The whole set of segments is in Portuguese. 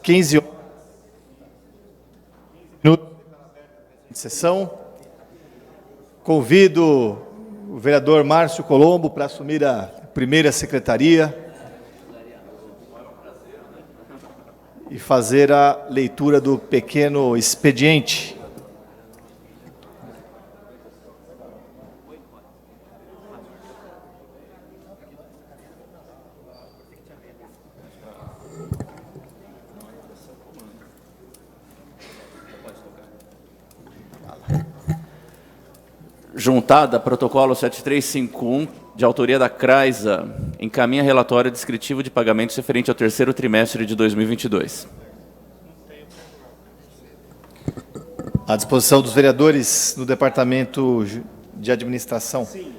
15 horas de sessão. Convido o vereador Márcio Colombo para assumir a primeira secretaria e fazer a leitura do pequeno expediente. Juntada, protocolo 7351, de autoria da CRAISA, encaminha relatório descritivo de pagamentos referente ao terceiro trimestre de 2022. À disposição dos vereadores no Departamento de Administração. Sim.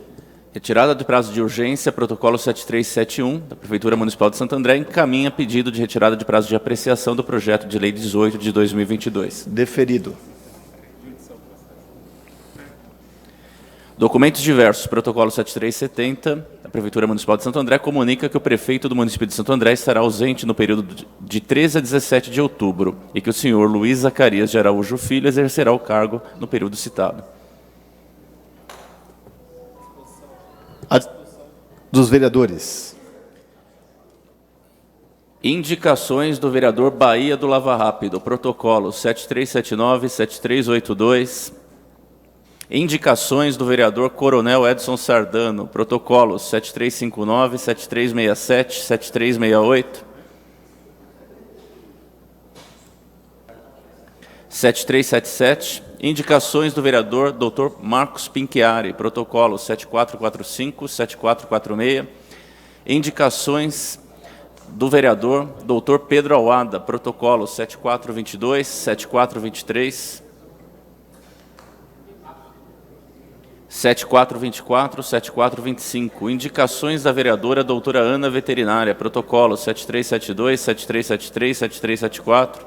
Retirada de prazo de urgência, protocolo 7371, da Prefeitura Municipal de Santo André, encaminha pedido de retirada de prazo de apreciação do projeto de lei 18 de 2022. Deferido. Documentos diversos. Protocolo 7370, da Prefeitura Municipal de Santo André, comunica que o prefeito do município de Santo André estará ausente no período de 13 a 17 de outubro e que o senhor Luiz Zacarias de Araújo Filho exercerá o cargo no período citado. Dos vereadores. Indicações do vereador Bahia do Lava Rápido. Protocolo 7379, 7382... Indicações do vereador Coronel Edson Sardano, protocolos 7359, 7367, 7368, 7377. Indicações do vereador Dr. Marcos Pinchiari, protocolo 7445, 7446. Indicações do vereador Dr. Pedro Awada, protocolo 7422, 7423, 7424, 7425. Indicações da vereadora doutora Ana Veterinária, protocolo 7372, 7373, 7374,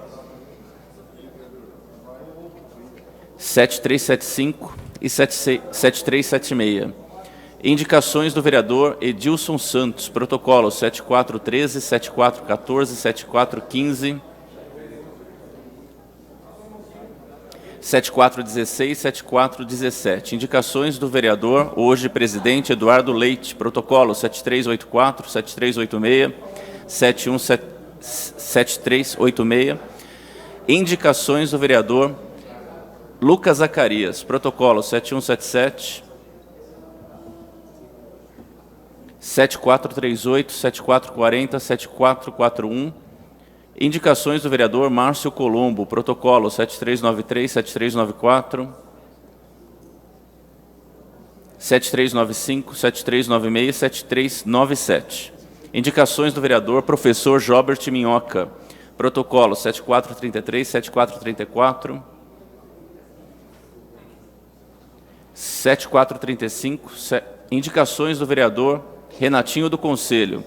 7375 e 7376. Indicações do vereador Edilson Santos, protocolo 7413, 7414, 7415, 7416, 7417. Indicações do vereador, hoje presidente, Eduardo Leite, protocolo 7384, 7386, 7386. Indicações do vereador Lucas Zacarias, protocolo 7177, 7438, 7440, 7441. Indicações do vereador Márcio Colombo, protocolo 7393, 7394, 7395, 7396, 7397. Indicações do vereador professor Jobert Minhoca, protocolo 7433, 7434, 7435. Indicações do vereador Renatinho do Conselho,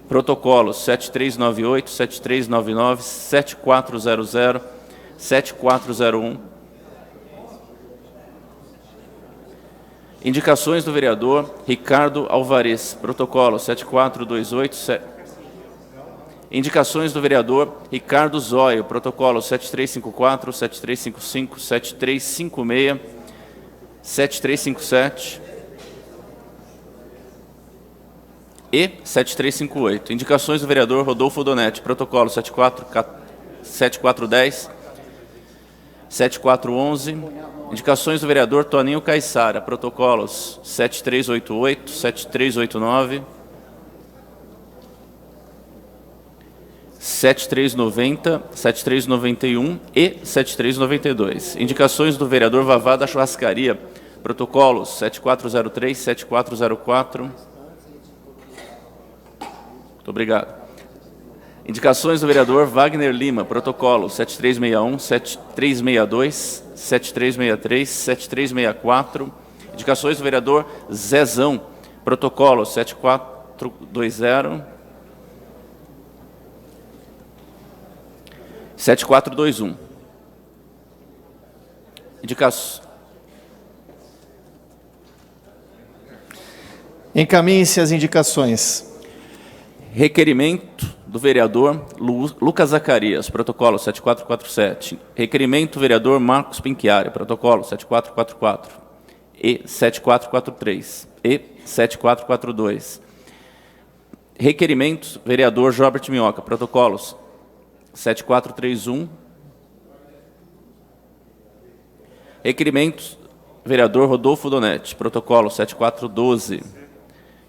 protocolos 7398, 7399, 7400, 7401. Indicações do vereador Ricardo Alvarez, protocolo 7428. Indicações do vereador Ricardo Zóio, protocolo 7354, 7355, 7356, 7357. E 7358. Indicações do vereador Rodolfo Donetti, protocolo 7410, 7411. Indicações do vereador Toninho Caissara, protocolos 7388, 7389, 7390, 7391 e 7392. Indicações do vereador Vavá da Churrascaria, protocolos 7403, 7404. Muito obrigado. Indicações do vereador Wagner Lima, protocolo 7361, 7362, 7363, 7364. Indicações do vereador Zezão, protocolo 7420, 7421. Encaminhe-se as indicações. Requerimento do vereador Lucas Zacarias, protocolo 7447. Requerimento vereador Marcos Pinchiari, protocolo 7444 e 7443 e 7442. Requerimentos vereador Jorbert Minhoca, protocolos 7431. Requerimentos vereador Rodolfo Donete, protocolo 7412.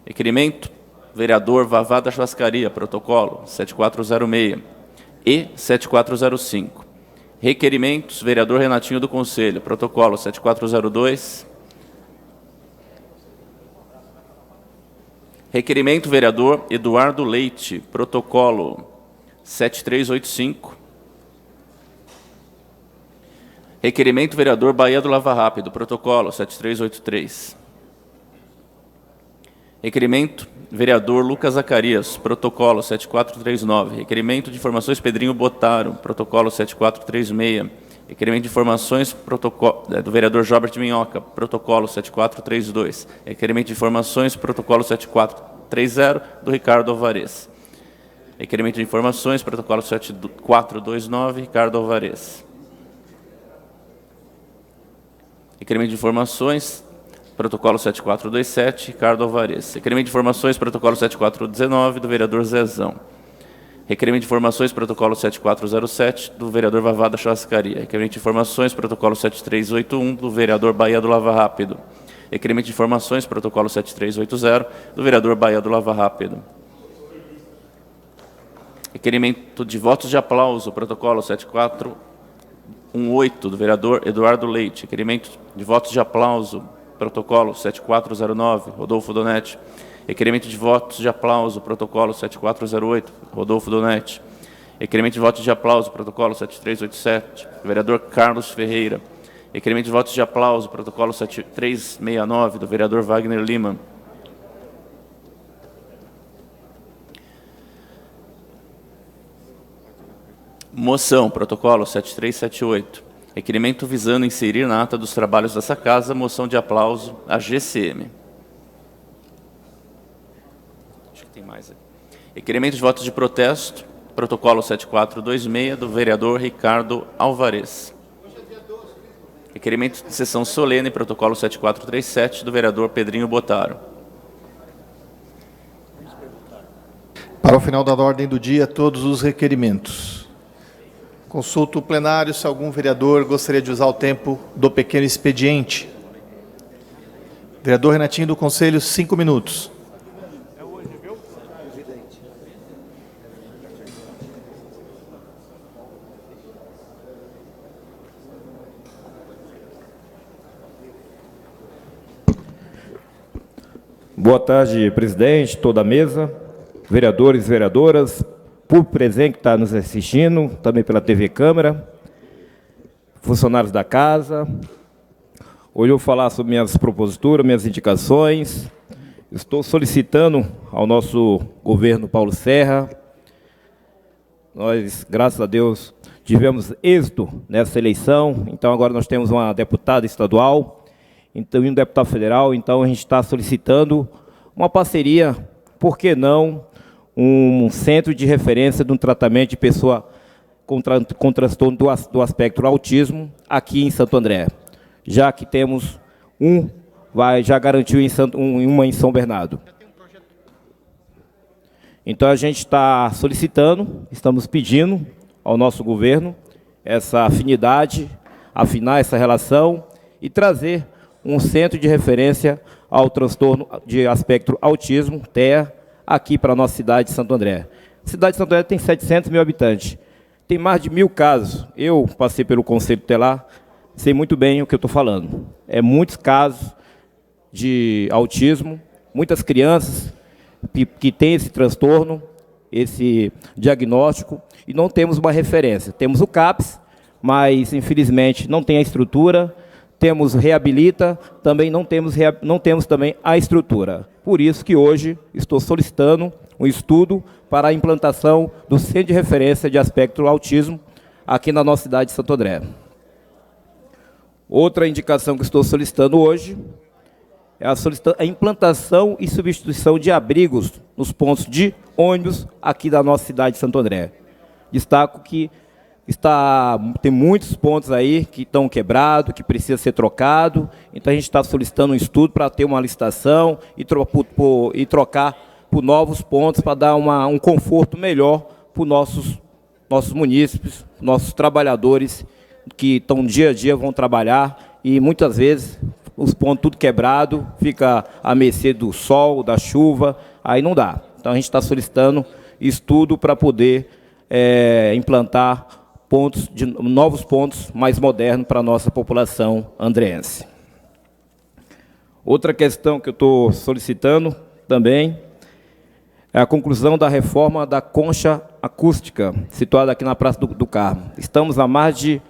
Requerimento vereador Vavá da Churrascaria, protocolo 7406 e 7405. Requerimentos vereador Renatinho do Conselho, protocolo 7402. Requerimento vereador Eduardo Leite, protocolo 7385. Requerimento vereador Bahia do Lava Rápido, protocolo 7383. Requerimento vereador Lucas Zacarias, protocolo 7439. Requerimento de informações Pedrinho Botaro, protocolo 7436. Requerimento de informações do vereador Jorbert Minhoca, protocolo 7432. Requerimento de informações, protocolo 7430, do Ricardo Alvarez. Requerimento de informações, protocolo 7429, Ricardo Alvarez. Requerimento de informações, protocolo 7427, Ricardo Alvarez. Requerimento de informações, protocolo 7419, do vereador Zezão. Requerimento de informações, protocolo 7407, do vereador Vavá da Churrascaria. Requerimento de informações, protocolo 7381, do vereador Bahia do Lava Rápido. Requerimento de informações, protocolo 7380, do vereador Bahia do Lava Rápido. Requerimento de votos de aplauso, protocolo 7418, do vereador Eduardo Leite. Requerimento de votos de aplauso, protocolo 7409, Rodolfo Donete. Requerimento de votos de aplauso, protocolo 7408, Rodolfo Donete. Requerimento de votos de aplauso, protocolo 7387, vereador Carlos Ferreira. Requerimento de votos de aplauso, protocolo 7369, do vereador Wagner Lima. Moção, protocolo 7378. Requerimento visando inserir na ata dos trabalhos dessa casa, moção de aplauso à GCM. Tem mais aí. Requerimento de votos de protesto, protocolo 7426, do vereador Ricardo Alvarez. Requerimento de sessão solene, protocolo 7437, do vereador Pedrinho Botaro. Para o final da ordem do dia, todos os requerimentos. Consulto o plenário se algum vereador gostaria de usar o tempo do pequeno expediente. Vereador Renatinho do Conselho, 5 minutos. Boa tarde, presidente, toda a mesa, vereadores e vereadoras, público presente que está nos assistindo, também pela TV Câmara, funcionários da casa. Hoje eu vou falar sobre minhas proposituras, minhas indicações. Estou solicitando ao nosso governo Paulo Serra. Nós, graças a Deus, tivemos êxito nessa eleição, então agora nós temos uma deputada estadual, então, e um deputado federal, então a gente está solicitando uma parceria, por que não, um centro de referência de um tratamento de pessoa com transtorno do aspecto autismo aqui em Santo André, já que temos já garantiu uma em São Bernardo. Então a gente está solicitando, estamos pedindo ao nosso governo essa afinidade, afinar essa relação e trazer um centro de referência ao transtorno de aspecto autismo, TEA, aqui para a nossa cidade de Santo André. A cidade de Santo André tem 700 mil habitantes. Tem mais de 1000 casos. Eu passei pelo Conselho Tutelar, sei muito bem o que eu estou falando. É muitos casos de autismo, muitas crianças que têm esse transtorno, esse diagnóstico, e não temos uma referência. Temos o CAPS, mas, infelizmente, não tem a estrutura. Temos Reabilita, também não temos também a estrutura. Por isso que hoje estou solicitando um estudo para a implantação do Centro de Referência de Aspecto Autismo aqui na nossa cidade de Santo André. Outra indicação que estou solicitando hoje é a implantação e substituição de abrigos nos pontos de ônibus aqui da nossa cidade de Santo André. Destaco que tem muitos pontos aí que estão quebrados, que precisa ser trocado, então a gente está solicitando um estudo para ter uma licitação e trocar por novos pontos para dar um conforto melhor para os nossos munícipes, nossos trabalhadores que estão dia a dia, vão trabalhar e muitas vezes os pontos tudo quebrado, fica à mercê do sol, da chuva, aí não dá. Então a gente está solicitando estudo para poder implantar novos pontos mais modernos para a nossa população andreense. Outra questão que eu estou solicitando também é a conclusão da reforma da concha acústica, situada aqui na Praça do Carmo. Estamos há mais de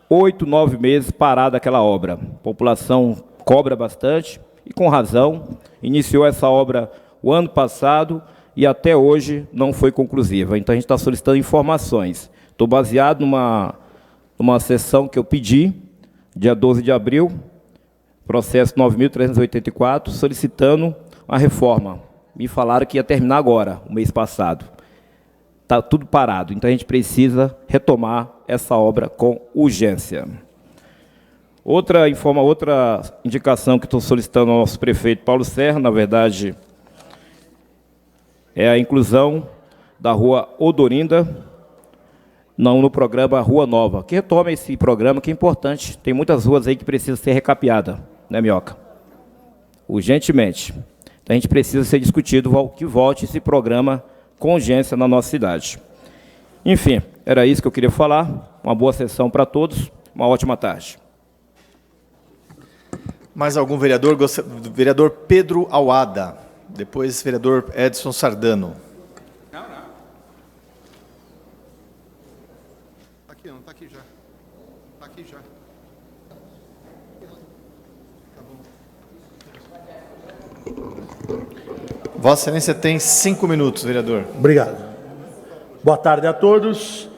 8, 9 meses parada aquela obra. A população cobra bastante, e com razão. Iniciou essa obra o ano passado e até hoje não foi conclusiva. Então a gente está solicitando informações. Estou baseado numa sessão que eu pedi, dia 12 de abril, processo 9.384, solicitando uma reforma. Me falaram que ia terminar agora, o mês passado. Está tudo parado, então a gente precisa retomar essa obra com urgência. Outra indicação que estou solicitando ao nosso prefeito Paulo Serra, na verdade, é a inclusão da Rua Odorinda, no programa Rua Nova, que retome esse programa, que é importante. Tem muitas ruas aí que precisam ser recapeadas, né, Minhoca? Urgentemente. Então, a gente precisa ser discutido que volte esse programa com urgência na nossa cidade. Enfim, era isso que eu queria falar. Uma boa sessão para todos. Uma ótima tarde. Mais algum vereador? Vereador Pedro Auada. Depois, vereador Edson Sardano. Está aqui já. Está aqui já. Vossa Excelência tem 5 minutos, vereador. Obrigado. Boa tarde a todos.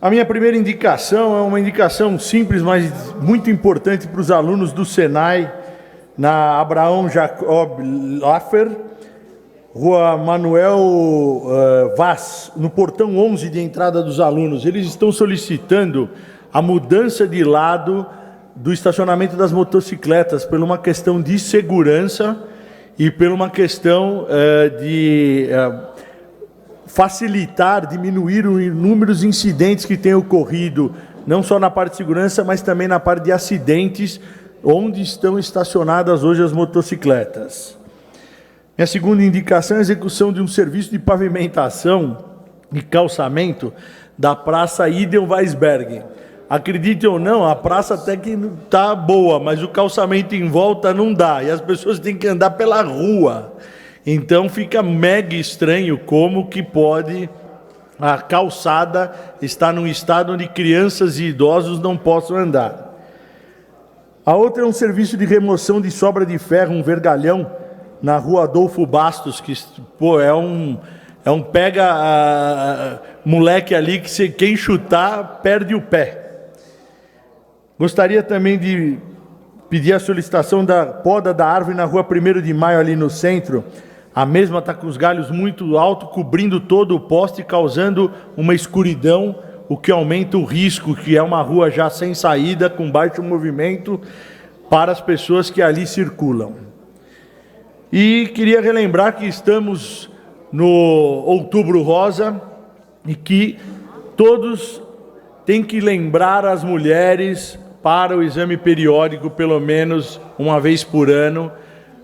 A minha primeira indicação é uma indicação simples, mas muito importante para os alunos do Senai, na Abraão Jacob Laffer, Rua Manuel Vaz, no portão 11 de entrada dos alunos. Eles estão solicitando a mudança de lado do estacionamento das motocicletas por uma questão de segurança e por uma questão de facilitar, diminuir o número de incidentes que têm ocorrido, não só na parte de segurança, mas também na parte de acidentes, onde estão estacionadas hoje as motocicletas. Minha segunda indicação é a execução de um serviço de pavimentação e calçamento da Praça Idel Weisberg. Acredite ou não, a praça até que está boa, mas o calçamento em volta não dá, e as pessoas têm que andar pela rua. Então fica mega estranho como que pode a calçada estar num estado onde crianças e idosos não possam andar. A outra é um serviço de remoção de sobra de ferro, um vergalhão, na Rua Adolfo Bastos, que é um moleque ali que quem chutar perde o pé. Gostaria também de pedir a solicitação da poda da árvore na Rua 1º de Maio, ali no centro. A mesma está com os galhos muito altos, cobrindo todo o poste, causando uma escuridão, o que aumenta o risco, que é uma rua já sem saída, com baixo movimento, para as pessoas que ali circulam. E queria relembrar que estamos no Outubro Rosa e que todos têm que lembrar as mulheres para o exame periódico, pelo menos uma vez por ano,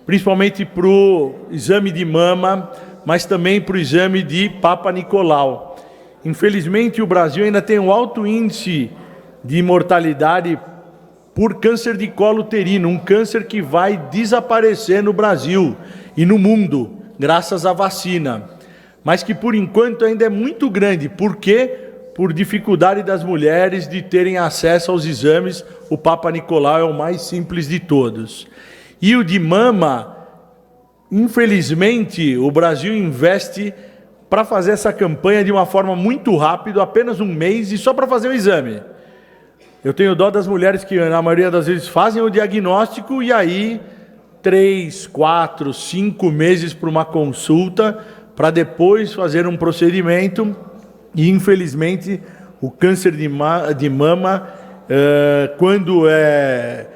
principalmente para o exame de mama, mas também para o exame de Papa Nicolau. Infelizmente, o Brasil ainda tem um alto índice de mortalidade por câncer de colo uterino, um câncer que vai desaparecer no Brasil e no mundo, graças à vacina, mas que por enquanto ainda é muito grande. Por quê? Por dificuldade das mulheres de terem acesso aos exames. O Papa Nicolau é o mais simples de todos. E o de mama, infelizmente, o Brasil investe para fazer essa campanha de uma forma muito rápida, apenas um mês, e só para fazer o exame. Eu tenho dó das mulheres que, na maioria das vezes, fazem o diagnóstico e aí 3, 4, 5 meses para uma consulta, para depois fazer um procedimento e, infelizmente, o câncer de mama, quando é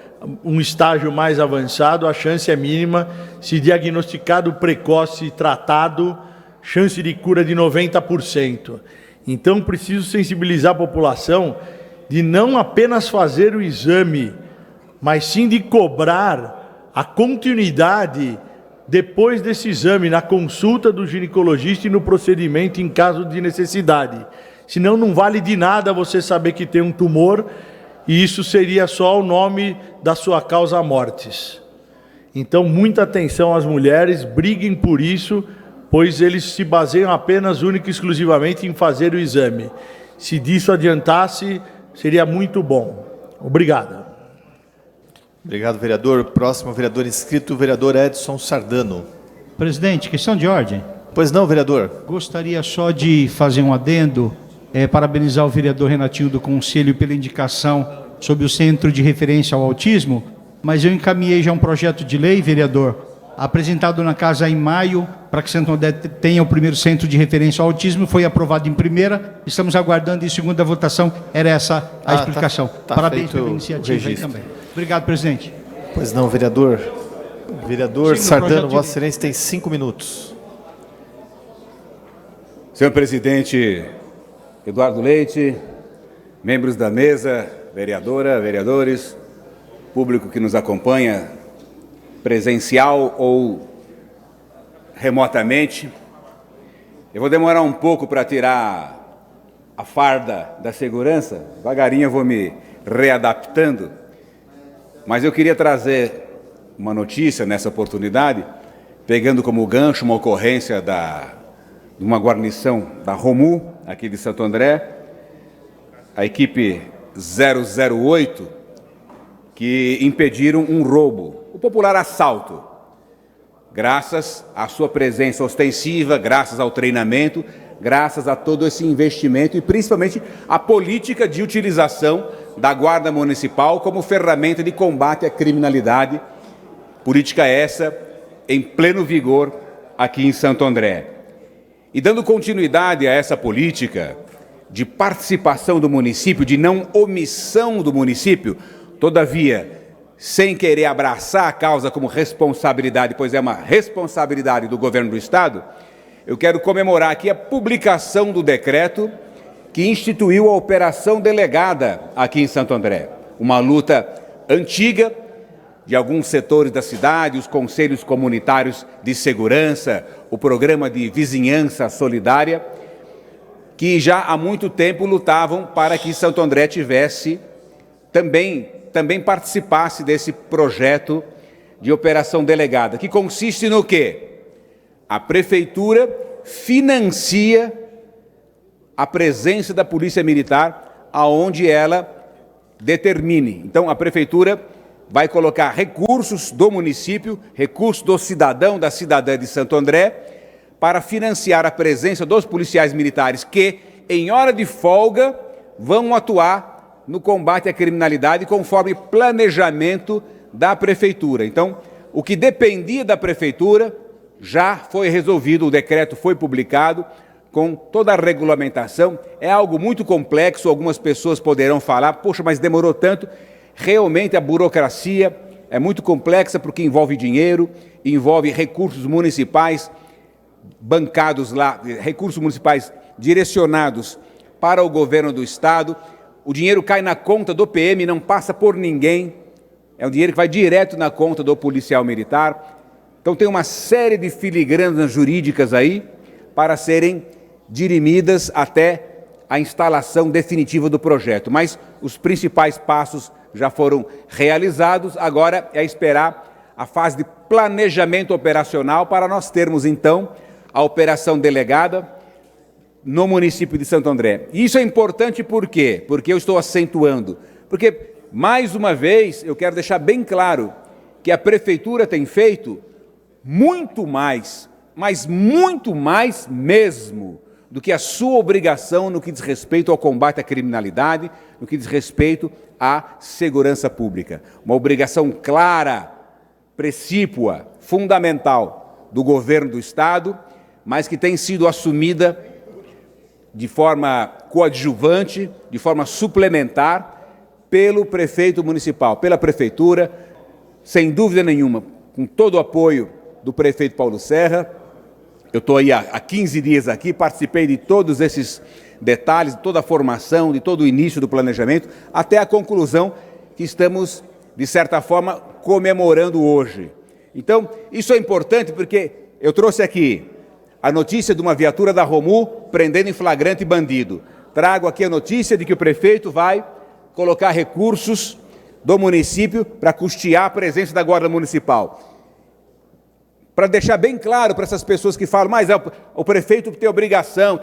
um estágio mais avançado, a chance é mínima. Se diagnosticado precoce e tratado, chance de cura de 90%. Então, preciso sensibilizar a população de não apenas fazer o exame, mas sim de cobrar a continuidade depois desse exame, na consulta do ginecologista e no procedimento em caso de necessidade. Senão não vale de nada você saber que tem um tumor e isso seria só o nome da sua causa mortis. Então, muita atenção às mulheres, briguem por isso, pois eles se baseiam apenas, única e exclusivamente em fazer o exame. Se disso adiantasse, seria muito bom. Obrigado. Obrigado, vereador. Próximo vereador inscrito, o vereador Edson Sardano. Presidente, questão de ordem. Pois não, vereador. Gostaria só de fazer um adendo, parabenizar o vereador Renatinho do Conselho pela indicação sobre o Centro de Referência ao Autismo, mas eu encaminhei já um projeto de lei, vereador, apresentado na Casa em maio, para que Santo André tenha o primeiro Centro de Referência ao Autismo, foi aprovado em primeira, estamos aguardando em segunda votação, era essa a explicação. Tá Parabéns feito pela iniciativa aí também. Obrigado, presidente. Pois não, vereador. Vereador Sim, Sardano, Vossa Excelência tem 5 minutos. Senhor presidente Eduardo Leite, membros da mesa, vereadora, vereadores, público que nos acompanha, presencial ou remotamente, eu vou demorar um pouco para tirar a farda da segurança, devagarinho eu vou me readaptando, mas eu queria trazer uma notícia nessa oportunidade, pegando como gancho uma ocorrência de uma guarnição da Romu, aqui de Santo André, a equipe 008, que impediram um roubo, o popular assalto, graças à sua presença ostensiva, graças ao treinamento, graças a todo esse investimento e principalmente a política de utilização da Guarda Municipal como ferramenta de combate à criminalidade, política essa em pleno vigor aqui em Santo André. E dando continuidade a essa política de participação do município, de não omissão do município, todavia, sem querer abraçar a causa como responsabilidade, pois é uma responsabilidade do governo do Estado, eu quero comemorar aqui a publicação do decreto que instituiu a Operação Delegada aqui em Santo André. Uma luta antiga de alguns setores da cidade, os conselhos comunitários de segurança, o programa de vizinhança solidária, que já há muito tempo lutavam para que Santo André tivesse também participasse desse projeto de operação delegada, que consiste no quê? A prefeitura financia a presença da polícia militar aonde ela determine. Então, a prefeitura vai colocar recursos do município, recursos do cidadão, da cidadã de Santo André, para financiar a presença dos policiais militares que, em hora de folga, vão atuar no combate à criminalidade conforme planejamento da prefeitura. Então, o que dependia da prefeitura já foi resolvido, o decreto foi publicado com toda a regulamentação. É algo muito complexo, algumas pessoas poderão falar, poxa, mas demorou tanto. Realmente a burocracia é muito complexa porque envolve dinheiro, envolve recursos municipais bancados lá, recursos municipais direcionados para o governo do Estado. O dinheiro cai na conta do PM, não passa por ninguém, é um dinheiro que vai direto na conta do policial militar. Então tem uma série de filigranas jurídicas aí para serem dirimidas até a instalação definitiva do projeto. Mas os principais passos já foram realizados, agora é esperar a fase de planejamento operacional para nós termos então a operação delegada no município de Santo André. E isso é importante por quê? Porque eu estou acentuando. Porque, mais uma vez, eu quero deixar bem claro que a prefeitura tem feito muito mais, mas muito mais mesmo, do que a sua obrigação no que diz respeito ao combate à criminalidade, no que diz respeito à segurança pública. Uma obrigação clara precípua, fundamental do governo do Estado, mas que tem sido assumida de forma coadjuvante, de forma suplementar, pelo prefeito municipal, pela prefeitura, sem dúvida nenhuma, com todo o apoio do prefeito Paulo Serra. Eu estou aí há 15 dias aqui, participei de todos esses detalhes, de toda a formação, de todo o início do planejamento, até a conclusão que estamos, de certa forma, comemorando hoje. Então, isso é importante porque eu trouxe aqui a notícia de uma viatura da Romu prendendo em flagrante bandido. Trago aqui a notícia de que o prefeito vai colocar recursos do município para custear a presença da Guarda Municipal. Para deixar bem claro para essas pessoas que falam, mas o prefeito tem obrigação,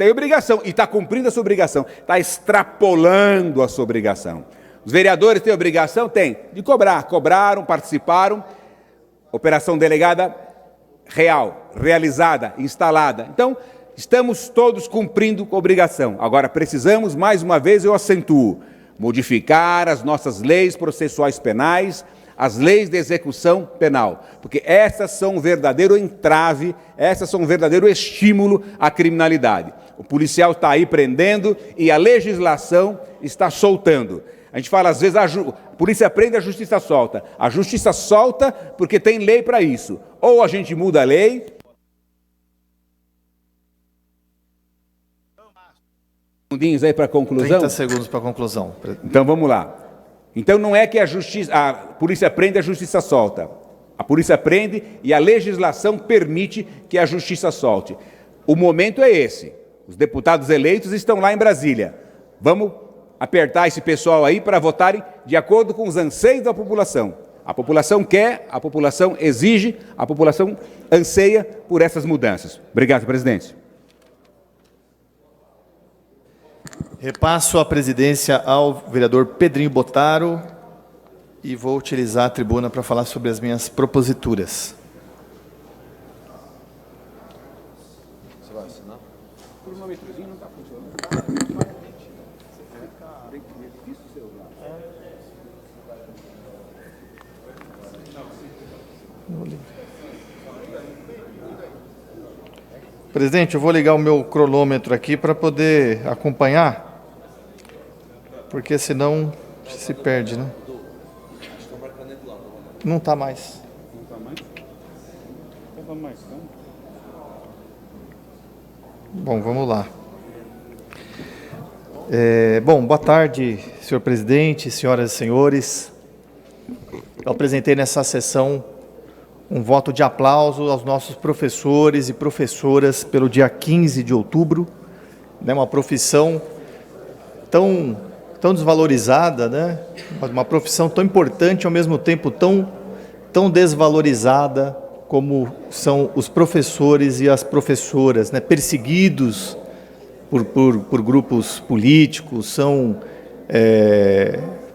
e está cumprindo a sua obrigação, está extrapolando a sua obrigação. Os vereadores têm obrigação? Tem, de cobrar. Cobraram, participaram, operação delegada real, realizada, instalada. Então, estamos todos cumprindo com a obrigação. Agora, precisamos, mais uma vez, eu acentuo, modificar as nossas leis processuais penais, as leis de execução penal, porque essas são um verdadeiro entrave, essas são um verdadeiro estímulo à criminalidade. O policial está aí prendendo e a legislação está soltando. A gente fala, às vezes, a polícia prende, a justiça solta. A justiça solta porque tem lei para isso. Ou a gente muda a lei... Segundinhos aí para a conclusão. 30 segundos para a conclusão. Então, vamos lá. Então, não é que a polícia prende, a justiça solta. A polícia prende e a legislação permite que a justiça solte. O momento é esse. Os deputados eleitos estão lá em Brasília. Vamos apertar esse pessoal aí para votarem de acordo com os anseios da população. A população quer, a população exige, a população anseia por essas mudanças. Obrigado, presidente. Repasso a presidência ao vereador Pedrinho Bottaro e vou utilizar a tribuna para falar sobre as minhas proposituras. Você vai assinar? O cronômetrozinho não está funcionando. Presidente, eu vou ligar o meu cronômetro aqui para poder acompanhar, porque senão se perde, né? Não está mais. Não está mais? Estava mais, não? Bom, vamos lá. Bom, boa tarde, senhor presidente, senhoras e senhores. Eu apresentei nessa sessão um voto de aplauso aos nossos professores e professoras pelo dia 15 de outubro, né, uma profissão tão desvalorizada, né, uma profissão tão importante, ao mesmo tempo tão desvalorizada como são os professores e as professoras, né, perseguidos por grupos políticos, são,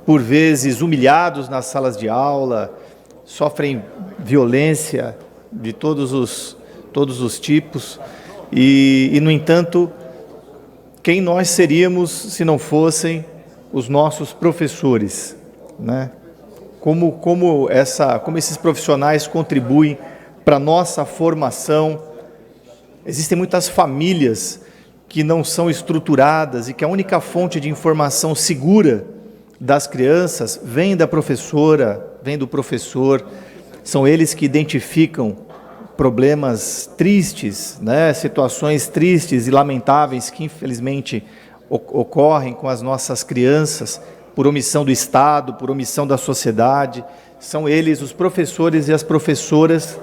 por vezes, humilhados nas salas de aula, sofrem violência de todos os tipos e, no entanto, quem nós seríamos se não fossem os nossos professores, né? Como esses profissionais contribuem para a nossa formação. Existem muitas famílias que não são estruturadas e que a única fonte de informação segura das crianças vem da professora, vem do professor. São eles que identificam problemas tristes, né, situações tristes e lamentáveis que infelizmente ocorrem com as nossas crianças por omissão do Estado, por omissão da sociedade. São eles, os professores e as professoras,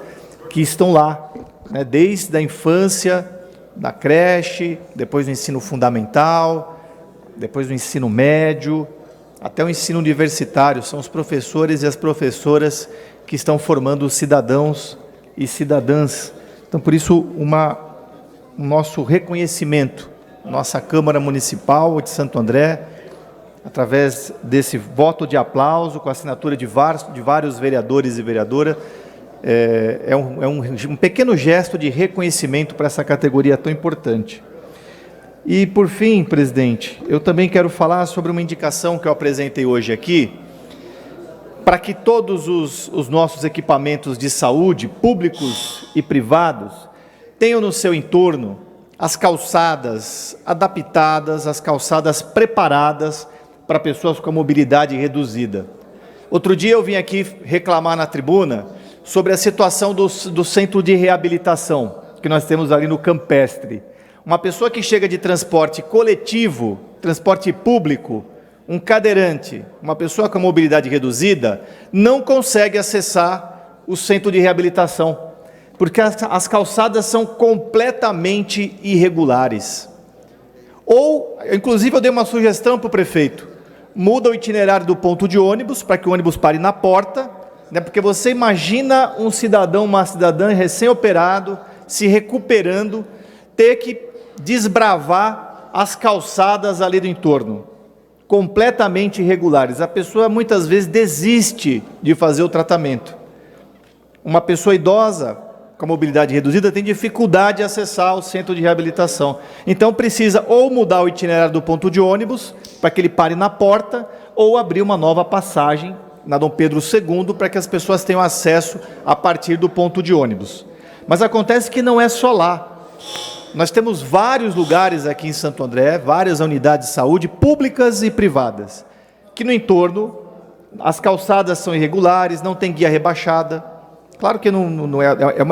que estão lá, né, desde a infância, da creche, depois do ensino fundamental, depois do ensino médio, até o ensino universitário. São os professores e as professoras que estão formando os cidadãos e cidadãs. Então, por isso, o nosso reconhecimento, nossa Câmara Municipal de Santo André, através desse voto de aplauso, com a assinatura de vários vereadores e vereadoras, é um pequeno gesto de reconhecimento para essa categoria tão importante. E, por fim, presidente, eu também quero falar sobre uma indicação que eu apresentei hoje aqui, para que todos os nossos equipamentos de saúde, públicos e privados, tenham no seu entorno as calçadas adaptadas, as calçadas preparadas para pessoas com mobilidade reduzida. Outro dia eu vim aqui reclamar na tribuna sobre a situação do centro de reabilitação que nós temos ali no Campestre. Uma pessoa que chega de transporte coletivo, transporte público, um cadeirante, uma pessoa com mobilidade reduzida, não consegue acessar o centro de reabilitação, porque as calçadas são completamente irregulares. Ou, inclusive, eu dei uma sugestão para o prefeito: muda o itinerário do ponto de ônibus, para que o ônibus pare na porta, né? Porque você imagina um cidadão, uma cidadã recém-operado, se recuperando, ter que desbravar as calçadas ali do entorno, completamente irregulares. A pessoa muitas vezes desiste de fazer o tratamento. Uma pessoa idosa com mobilidade reduzida tem dificuldade de acessar o centro de reabilitação. Então precisa ou mudar o itinerário do ponto de ônibus, para que ele pare na porta, ou abrir uma nova passagem na Dom Pedro II, para que as pessoas tenham acesso a partir do ponto de ônibus. Mas acontece que não é só lá. Nós temos vários lugares aqui em Santo André, várias unidades de saúde, públicas e privadas, que no entorno as calçadas são irregulares, não tem guia rebaixada. Claro que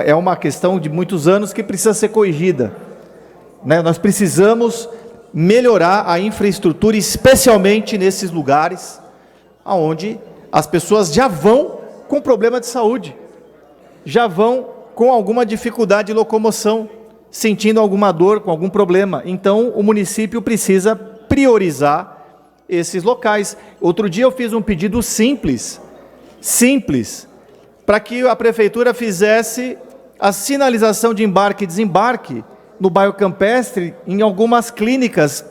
é uma questão de muitos anos que precisa ser corrigida, né? Nós precisamos melhorar a infraestrutura, especialmente nesses lugares onde as pessoas já vão com problema de saúde, já vão com alguma dificuldade de locomoção, sentindo alguma dor, com algum problema. Então, o município precisa priorizar esses locais. Outro dia eu fiz um pedido simples, para que a prefeitura fizesse a sinalização de embarque e desembarque no bairro Campestre, em algumas clínicas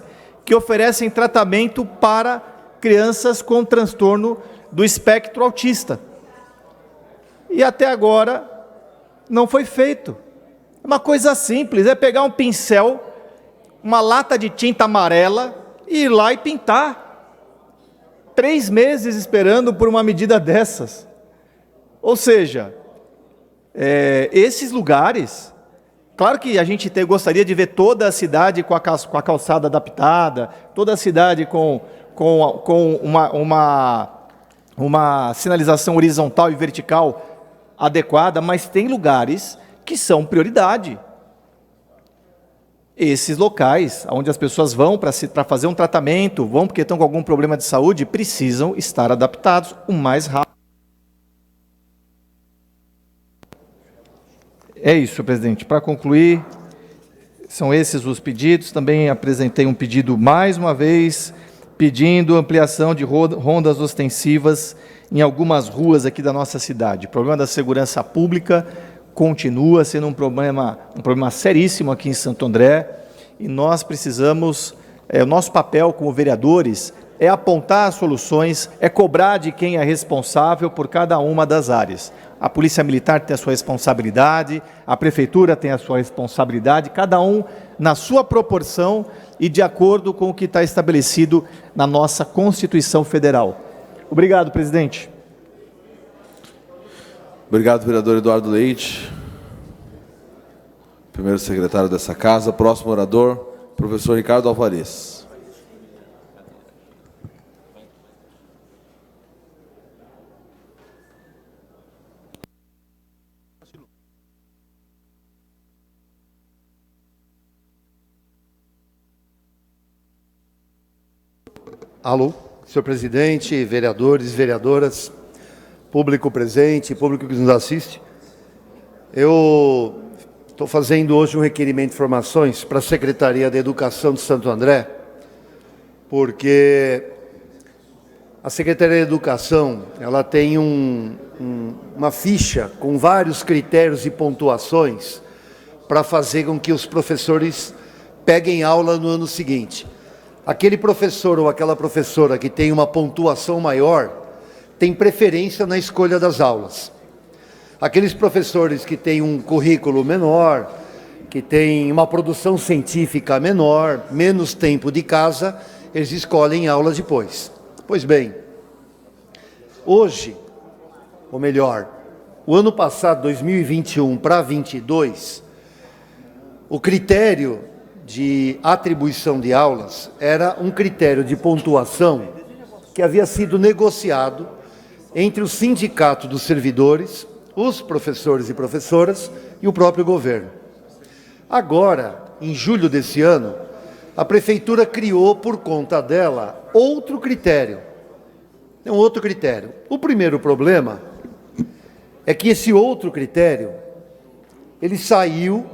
que oferecem tratamento para crianças com transtorno do espectro autista. E até agora não foi feito. Uma coisa simples, é pegar um pincel, uma lata de tinta amarela e ir lá e pintar. 3 meses esperando por uma medida dessas. Ou seja, esses lugares, claro que a gente gostaria de ver toda a cidade com a calçada adaptada, toda a cidade com uma sinalização horizontal e vertical adequada, mas tem lugares que são prioridade. Esses locais, onde as pessoas vão para fazer um tratamento, vão porque estão com algum problema de saúde, precisam estar adaptados o mais rápido. É isso, presidente. Para concluir, são esses os pedidos. Também apresentei um pedido, mais uma vez, pedindo ampliação de rondas ostensivas em algumas ruas aqui da nossa cidade. O problema da segurança pública continua sendo um problema seríssimo aqui em Santo André, e nós precisamos, o nosso papel como vereadores é apontar as soluções, é cobrar de quem é responsável por cada uma das áreas. A Polícia Militar tem a sua responsabilidade, a Prefeitura tem a sua responsabilidade, cada um na sua proporção e de acordo com o que está estabelecido na nossa Constituição Federal. Obrigado, presidente. Obrigado, vereador Eduardo Leite, primeiro secretário dessa casa. Próximo orador, professor Ricardo Alvarez. Alô, senhor presidente, vereadores, vereadoras, público presente, público que nos assiste. Eu estou fazendo hoje um requerimento de informações para a Secretaria da Educação de Santo André, porque a Secretaria da Educação ela tem uma ficha com vários critérios e pontuações para fazer com que os professores peguem aula no ano seguinte. Aquele professor ou aquela professora que tem uma pontuação maior tem preferência na escolha das aulas. Aqueles professores que têm um currículo menor, que têm uma produção científica menor, menos tempo de casa, eles escolhem aula depois. Pois bem, hoje ou melhor, o ano passado, 2021 para 2022, o critério de atribuição de aulas era um critério de pontuação que havia sido negociado entre o sindicato dos servidores, os professores e professoras e o próprio governo. Agora, em julho desse ano, a prefeitura criou por conta dela outro critério. É um outro critério. O primeiro problema é que esse outro critério, ele saiu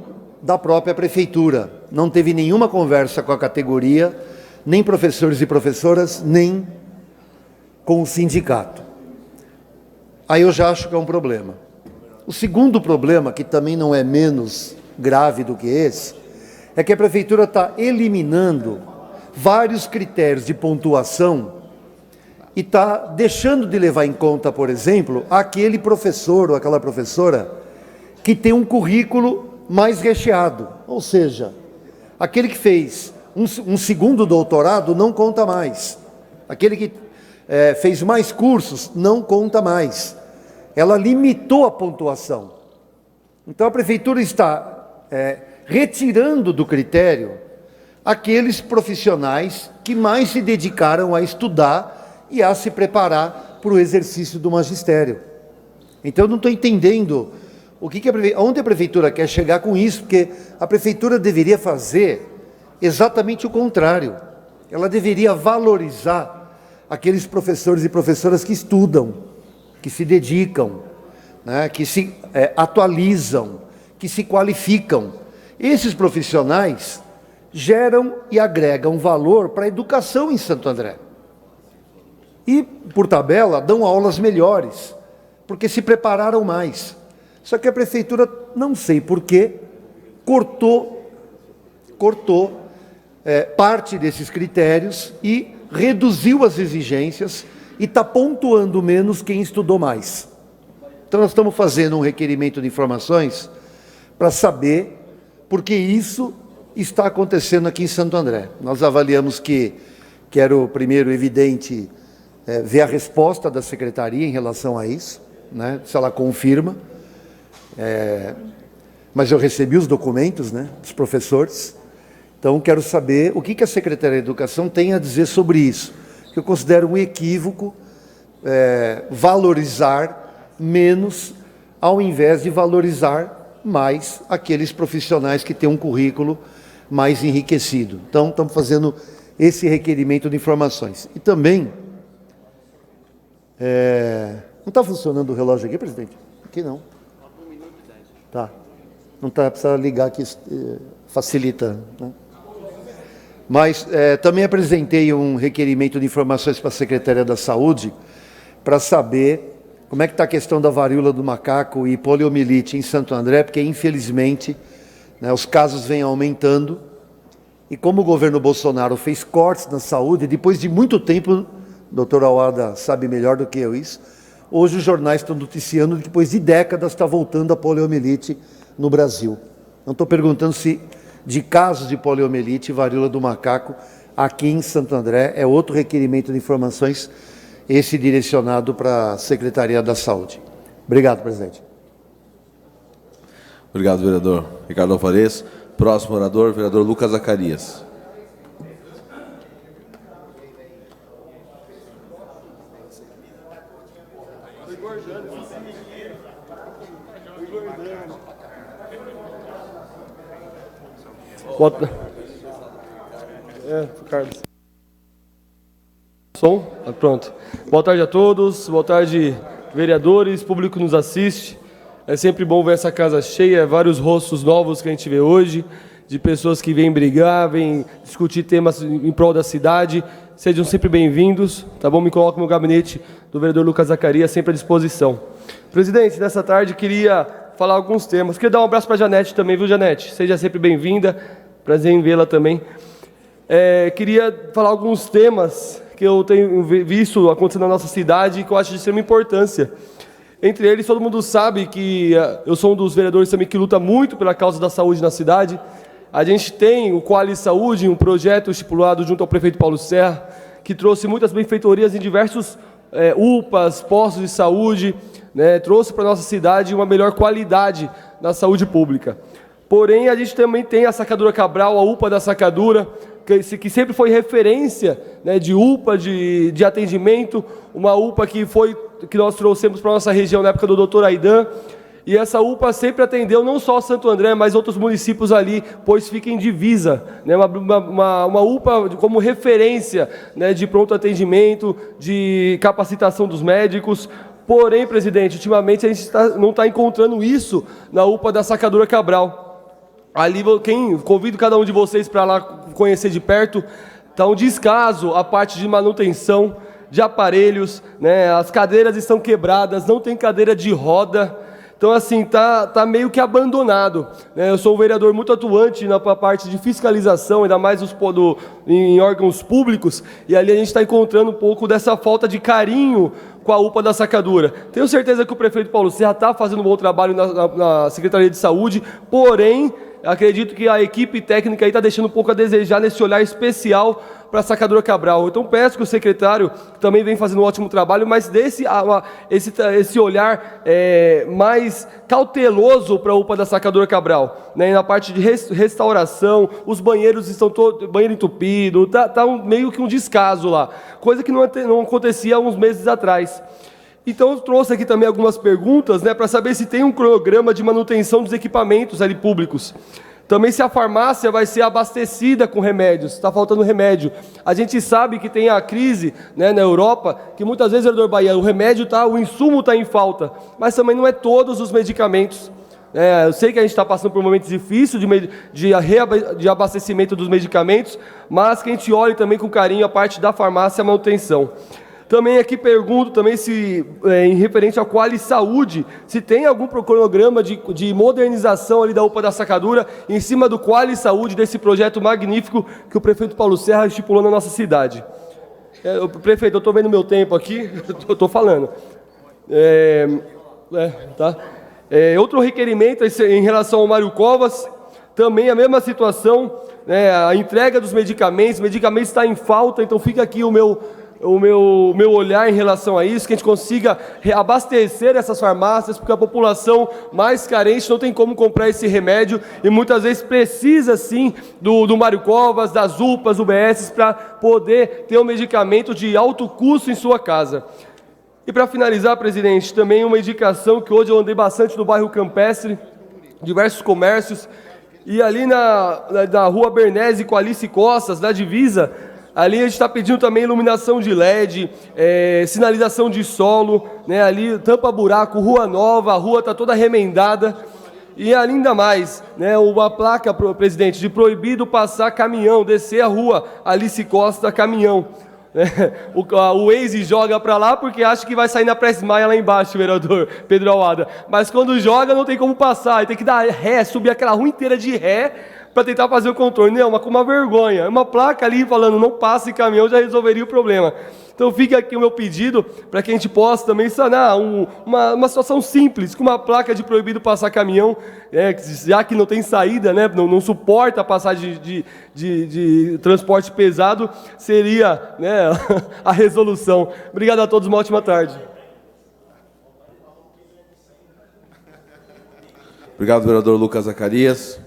da própria prefeitura. Não teve nenhuma conversa com a categoria, nem professores e professoras, nem com o sindicato. Aí eu já acho que é um problema. O segundo problema, que também não é menos grave do que esse, é que a prefeitura está eliminando vários critérios de pontuação e está deixando de levar em conta, por exemplo, aquele professor ou aquela professora que tem um currículo mais recheado. Ou seja, aquele que fez um segundo doutorado não conta mais. Aquele que fez mais cursos não conta mais. Ela limitou a pontuação. Então a prefeitura está retirando do critério aqueles profissionais que mais se dedicaram a estudar e a se preparar para o exercício do magistério. Então eu não estou entendendo onde a prefeitura quer chegar com isso, porque a prefeitura deveria fazer exatamente o contrário. Ela deveria valorizar aqueles professores e professoras que estudam, que se dedicam, né, que se atualizam, que se qualificam. Esses profissionais geram e agregam valor para a educação em Santo André. E, por tabela, dão aulas melhores, porque se prepararam mais. Só que a prefeitura, não sei porquê, cortou parte desses critérios e reduziu as exigências e está pontuando menos quem estudou mais. Então nós estamos fazendo um requerimento de informações para saber por que isso está acontecendo aqui em Santo André. Nós avaliamos que era o primeiro evidente ver a resposta da secretaria em relação a isso, né, se ela confirma. Mas eu recebi os documentos, né, dos professores, então quero saber o que a Secretaria de Educação tem a dizer sobre isso, que eu considero um equívoco valorizar menos, ao invés de valorizar mais aqueles profissionais que têm um currículo mais enriquecido. Então, estamos fazendo esse requerimento de informações. E também, não está funcionando o relógio aqui, presidente? Aqui não. Tá. Não está, precisa ligar aqui, facilita, né? Mas também apresentei um requerimento de informações para a Secretaria da Saúde para saber como é que está a questão da varíola do macaco e poliomielite em Santo André, porque infelizmente, né, os casos vêm aumentando e como o governo Bolsonaro fez cortes na saúde, depois de muito tempo, o doutor Awada sabe melhor do que eu isso, hoje os jornais estão noticiando que depois de décadas está voltando a poliomielite no Brasil. Não estou perguntando se de casos de poliomielite e varíola do macaco aqui em Santo André, é outro requerimento de informações, esse direcionado para a Secretaria da Saúde. Obrigado, presidente. Obrigado, vereador Ricardo Alvarez. Próximo orador, vereador Lucas Zacarias. Carlos. Som? Pronto. Boa tarde a todos, boa tarde, vereadores, público que nos assiste. É sempre bom ver essa casa cheia, vários rostos novos que a gente vê hoje, de pessoas que vêm brigar, vêm discutir temas em prol da cidade. Sejam sempre bem-vindos, tá bom? Me coloco no gabinete do vereador Lucas Zacarias, sempre à disposição. Presidente, nessa tarde queria falar alguns temas. Queria dar um abraço para a Janete também, viu, Janete? Seja sempre bem-vinda, prazer em vê-la também. Queria falar alguns temas que eu tenho visto acontecendo na nossa cidade e que eu acho de extrema importância. Entre eles, todo mundo sabe que eu sou um dos vereadores também que luta muito pela causa da saúde na cidade. A gente tem o Quali Saúde, um projeto estipulado junto ao prefeito Paulo Serra, que trouxe muitas benfeitorias em diversos UPAs, postos de saúde, né, trouxe para a nossa cidade uma melhor qualidade na saúde pública. Porém, a gente também tem a Sacadura Cabral, a UPA da Sacadura, que sempre foi referência, né, de UPA, de atendimento, uma UPA que nós trouxemos para a nossa região na época do Dr. Aidan, e essa UPA sempre atendeu não só Santo André, mas outros municípios ali, pois fica em divisa, né, uma UPA como referência, né, de pronto atendimento, de capacitação dos médicos. Porém, presidente, ultimamente a gente não está encontrando isso na UPA da Sacadura Cabral. Ali, convido cada um de vocês para lá conhecer de perto, está um descaso a parte de manutenção de aparelhos, né? As cadeiras estão quebradas, não tem cadeira de roda, então assim, tá meio que abandonado, né? Eu sou um vereador muito atuante na parte de fiscalização, ainda mais em órgãos públicos, e ali a gente está encontrando um pouco dessa falta de carinho com a UPA da Sacadura. Tenho certeza que o prefeito Paulo Serra está fazendo um bom trabalho na Secretaria de Saúde, porém, acredito que a equipe técnica aí está deixando um pouco a desejar nesse olhar especial para a Sacadura Cabral. Então peço que o secretário, que também vem fazendo um ótimo trabalho, mas desse esse olhar mais cauteloso para a UPA da Sacadura Cabral, né? Na parte de restauração, os banheiros estão todos, banheiro entupido, meio que um descaso lá, coisa que não acontecia há uns meses atrás. Então eu trouxe aqui também algumas perguntas, né, para saber se tem um cronograma de manutenção dos equipamentos ali públicos. Também se a farmácia vai ser abastecida com remédios, está faltando remédio. A gente sabe que tem a crise, né, na Europa, que muitas vezes, vereador Bahia, o insumo está em falta, mas também não é todos os medicamentos. Eu sei que a gente está passando por momentos difíceis de abastecimento dos medicamentos, mas que a gente olhe também com carinho a parte da farmácia e a manutenção. Também aqui pergunto também se, em referente ao Quali Saúde, se tem algum cronograma de modernização ali da UPA da Sacadura, em cima do Quali Saúde, desse projeto magnífico que o prefeito Paulo Serra estipulou na nossa cidade. Prefeito, eu estou vendo meu tempo aqui, eu estou falando. Outro requerimento em relação ao Mário Covas, também a mesma situação, né, a entrega dos medicamentos está em falta, então fica aqui o meu olhar em relação a isso, que a gente consiga abastecer essas farmácias, porque a população mais carente não tem como comprar esse remédio e muitas vezes precisa sim do Mário Covas, das UPAs, UBS, para poder ter um medicamento de alto custo em sua casa. E para finalizar, presidente, também uma indicação que hoje eu andei bastante no bairro Campestre, diversos comércios, e ali na rua Bernese com Alice Costas, na divisa, ali a gente está pedindo também iluminação de LED, sinalização de solo, né, ali tampa-buraco, rua nova, a rua está toda remendada. E ainda mais, né, uma placa, presidente, de proibido passar caminhão, descer a rua Alice Costa, caminhão. O Waze joga para lá porque acha que vai sair na Prestes Maia lá embaixo, vereador Pedro Alada. Mas quando joga não tem como passar, tem que dar ré, subir aquela rua inteira de ré, para tentar fazer o contorno. Não, uma vergonha. Uma placa ali falando não passe caminhão já resolveria o problema. Então fica aqui o meu pedido para que a gente possa também sanar uma situação simples, com uma placa de proibido passar caminhão, já que não tem saída, né, não suporta passar de transporte pesado, seria, né, a resolução. Obrigado a todos, uma ótima tarde. Obrigado, vereador Lucas Zacarias.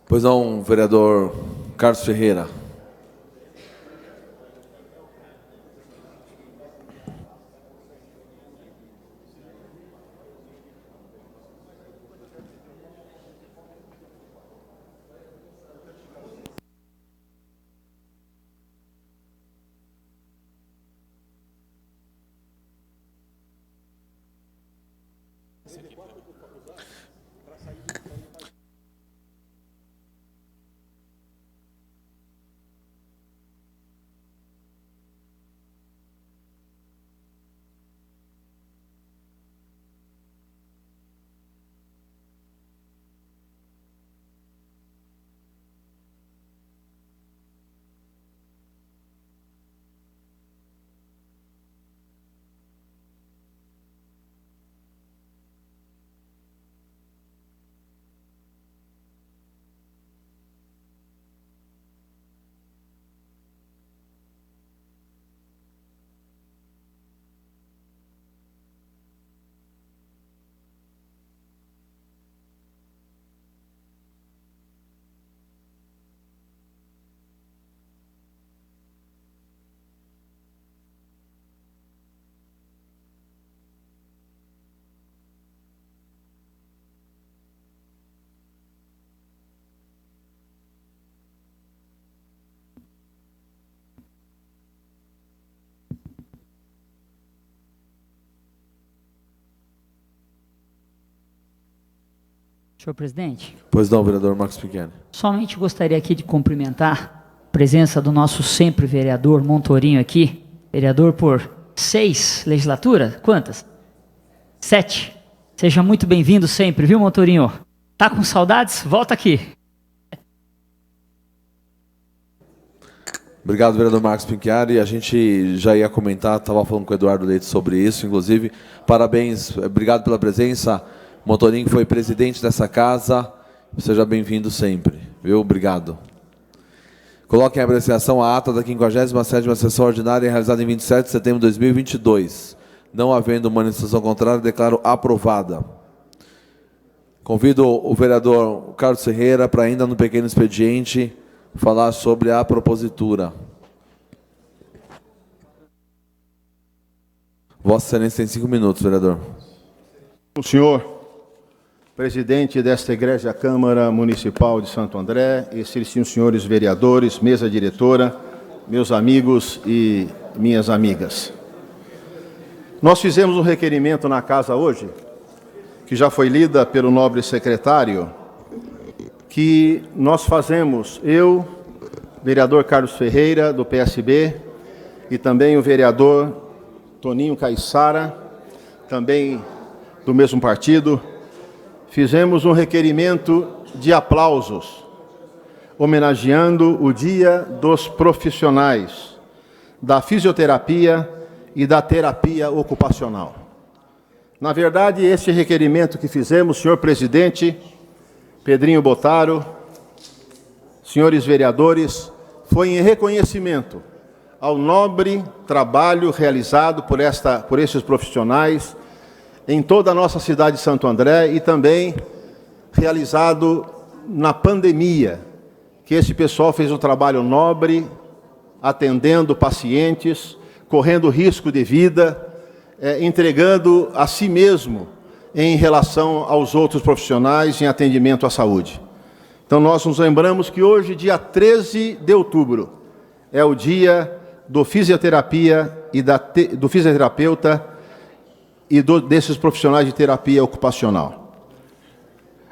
Pois não, vereador Carlos Ferreira. Senhor presidente. Pois não, vereador Marcos Pinquieri. Somente gostaria aqui de cumprimentar a presença do nosso sempre vereador Montorinho aqui, vereador por 6 legislaturas, quantas? 7. Seja muito bem-vindo sempre, viu, Montorinho? Tá com saudades? Volta aqui. Obrigado, vereador Marcos Pinquieri. A gente já ia comentar, estava falando com o Eduardo Leite sobre isso, inclusive. Parabéns, obrigado pela presença. Montorinho foi presidente dessa casa. Seja bem-vindo sempre, viu? Obrigado. Coloquem em apreciação a ata da 57ª sessão ordinária realizada em 27 de setembro de 2022. Não havendo manifestação contrária, declaro aprovada. Convido o vereador Carlos Ferreira para, ainda no pequeno expediente, falar sobre a propositura. Vossa Excelência tem 5 minutos, vereador. O senhor, presidente desta Egrégia Câmara Municipal de Santo André, excelentíssimos senhores vereadores, mesa diretora, meus amigos e minhas amigas. Nós fizemos um requerimento na casa hoje, que já foi lida pelo nobre secretário, que nós fazemos, eu, vereador Carlos Ferreira, do PSB, e também o vereador Toninho Caiçara, também do mesmo partido, fizemos um requerimento de aplausos, homenageando o Dia dos Profissionais da Fisioterapia e da Terapia Ocupacional. Na verdade, esse requerimento que fizemos, senhor presidente, Pedrinho Bottaro, senhores vereadores, foi em reconhecimento ao nobre trabalho realizado por esses profissionais em toda a nossa cidade de Santo André e também realizado na pandemia, que esse pessoal fez um trabalho nobre, atendendo pacientes, correndo risco de vida, entregando a si mesmo em relação aos outros profissionais em atendimento à saúde. Então, nós nos lembramos que hoje, dia 13 de outubro, é o dia do fisioterapia e do fisioterapeuta e desses profissionais de terapia ocupacional.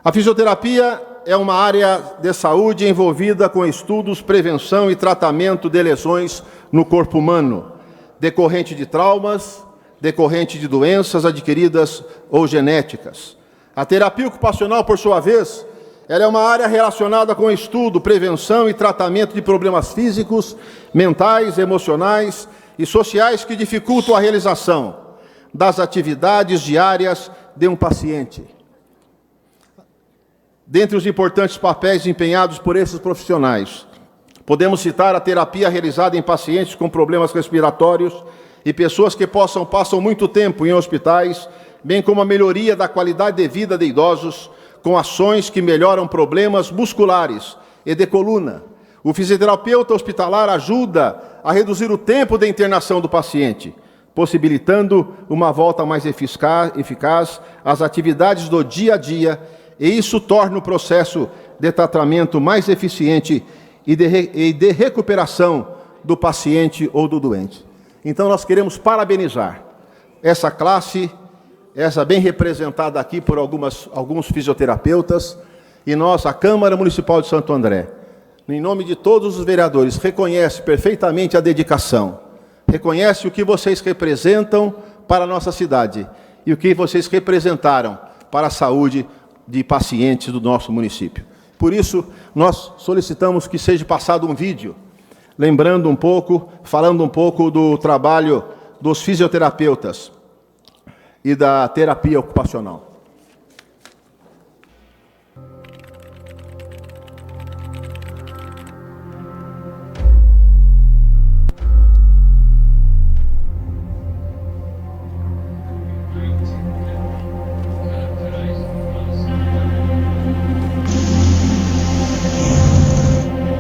A fisioterapia é uma área de saúde envolvida com estudos, prevenção e tratamento de lesões no corpo humano, decorrente de traumas, decorrente de doenças adquiridas ou genéticas. A terapia ocupacional, por sua vez, ela é uma área relacionada com estudo, prevenção e tratamento de problemas físicos, mentais, emocionais e sociais que dificultam a realização das atividades diárias de um paciente. Dentre os importantes papéis desempenhados por esses profissionais, podemos citar a terapia realizada em pacientes com problemas respiratórios e pessoas que passam muito tempo em hospitais, bem como a melhoria da qualidade de vida de idosos, com ações que melhoram problemas musculares e de coluna. O fisioterapeuta hospitalar ajuda a reduzir o tempo de internação do paciente, possibilitando uma volta mais eficaz às atividades do dia a dia, e isso torna o processo de tratamento mais eficiente e de recuperação do paciente ou do doente. Então, nós queremos parabenizar essa classe, essa bem representada aqui por alguns fisioterapeutas, e nós, a Câmara Municipal de Santo André, em nome de todos os vereadores, reconhece perfeitamente a dedicação, reconhece o que vocês representam para a nossa cidade e o que vocês representaram para a saúde de pacientes do nosso município. Por isso, nós solicitamos que seja passado um vídeo, lembrando um pouco, falando um pouco do trabalho dos fisioterapeutas e da terapia ocupacional.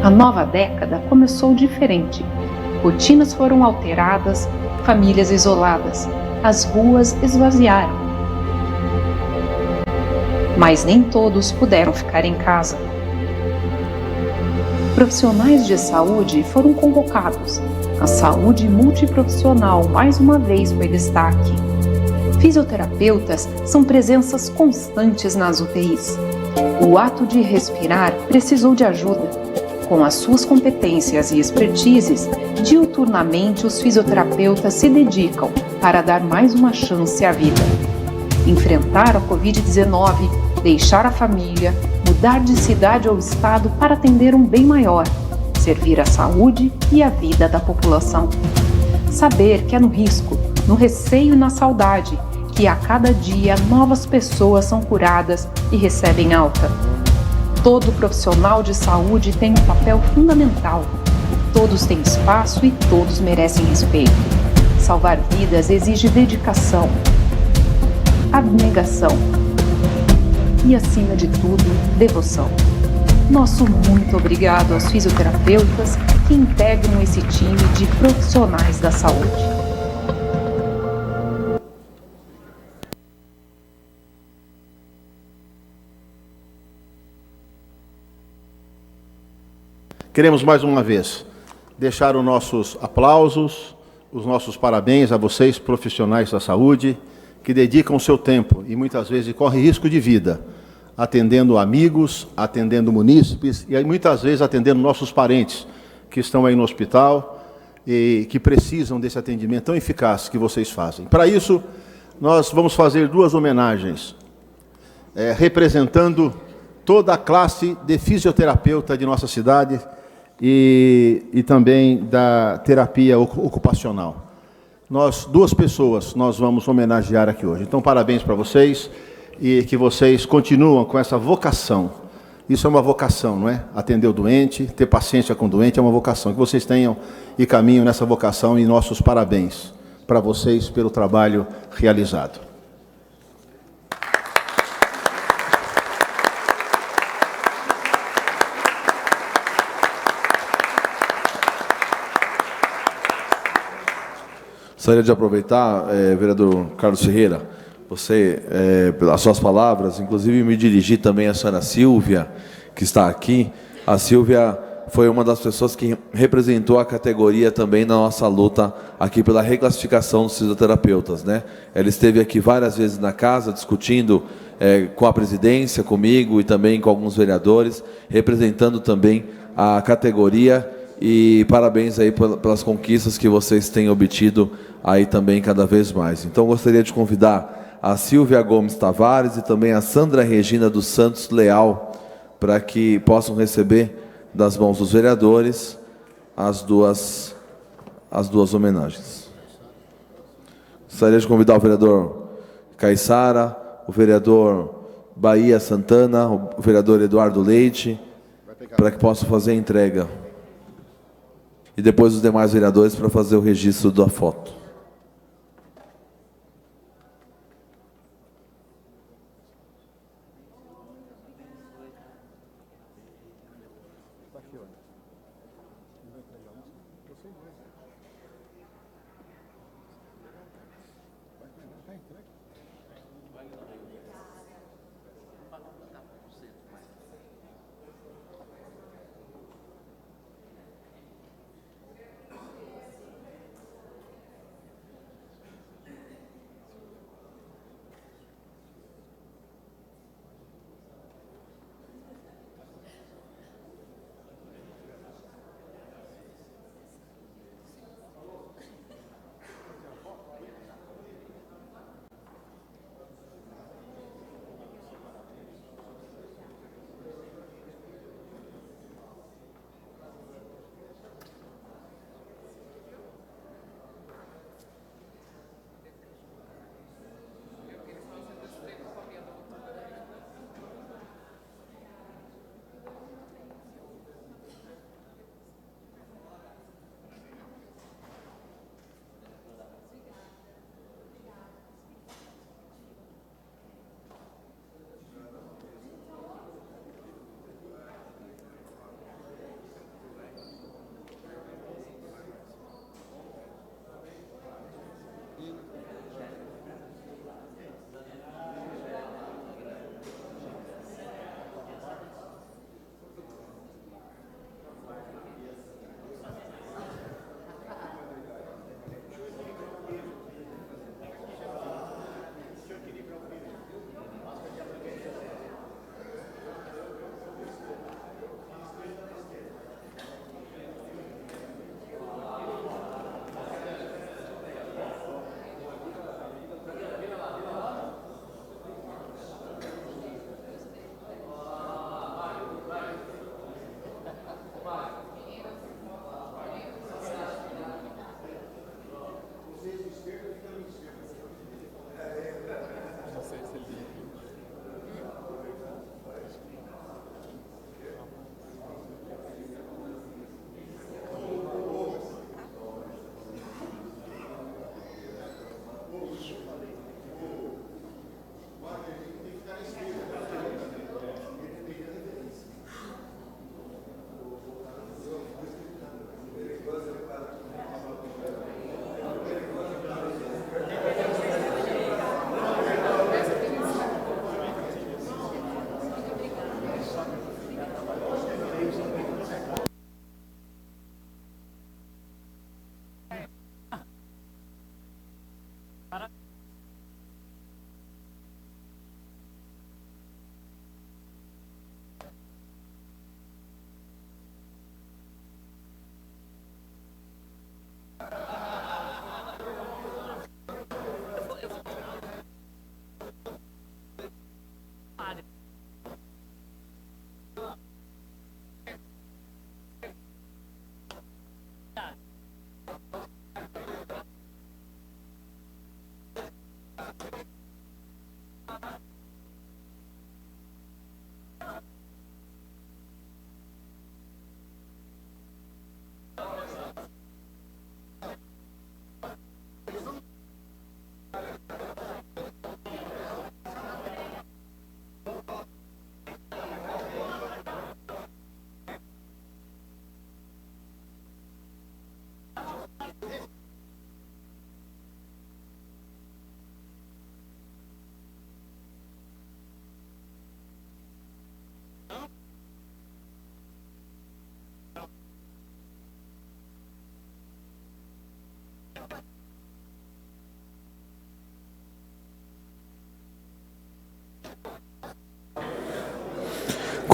A nova década começou diferente. Rotinas foram alteradas, famílias isoladas, as ruas esvaziaram. Mas nem todos puderam ficar em casa. Profissionais de saúde foram convocados. A saúde multiprofissional mais uma vez foi destaque. Fisioterapeutas são presenças constantes nas UTIs. O ato de respirar precisou de ajuda. Com as suas competências e expertises, diuturnamente os fisioterapeutas se dedicam para dar mais uma chance à vida. Enfrentar a Covid-19, deixar a família, mudar de cidade ou estado para atender um bem maior, servir a saúde e a vida da população. Saber que é no risco, no receio e na saudade que a cada dia novas pessoas são curadas e recebem alta. Todo profissional de saúde tem um papel fundamental. Todos têm espaço e todos merecem respeito. Salvar vidas exige dedicação, abnegação e, acima de tudo, devoção. Nosso muito obrigado aos fisioterapeutas que integram esse time de profissionais da saúde. Queremos mais uma vez deixar os nossos aplausos, os nossos parabéns a vocês, profissionais da saúde, que dedicam o seu tempo e muitas vezes correm risco de vida, atendendo amigos, atendendo munícipes e muitas vezes atendendo nossos parentes que estão aí no hospital e que precisam desse atendimento tão eficaz que vocês fazem. Para isso, nós vamos fazer duas homenagens, representando toda a classe de fisioterapeuta de nossa cidade e também da terapia ocupacional. Duas pessoas, nós vamos homenagear aqui hoje. Então, parabéns para vocês e que vocês continuam com essa vocação. Isso é uma vocação, não é? Atender o doente, ter paciência com o doente é uma vocação. Que vocês tenham e caminham nessa vocação e nossos parabéns para vocês pelo trabalho realizado. Gostaria de aproveitar, vereador Carlos Ferreira, você, pelas suas palavras, inclusive me dirigir também à senhora Silvia, que está aqui. A Silvia foi uma das pessoas que representou a categoria também na nossa luta aqui pela reclassificação dos fisioterapeutas, né? Ela esteve aqui várias vezes na casa discutindo com a presidência, comigo e também com alguns vereadores, representando também a categoria. E parabéns aí pelas conquistas que vocês têm obtido aí também cada vez mais. Então gostaria de convidar a Silvia Gomes Tavares e também a Sandra Regina dos Santos Leal para que possam receber das mãos dos vereadores as duas homenagens. Gostaria de convidar o vereador Caiçara, o vereador Bahia Santana, o vereador Eduardo Leite, para que possam fazer a entrega. E depois os demais vereadores para fazer o registro da foto.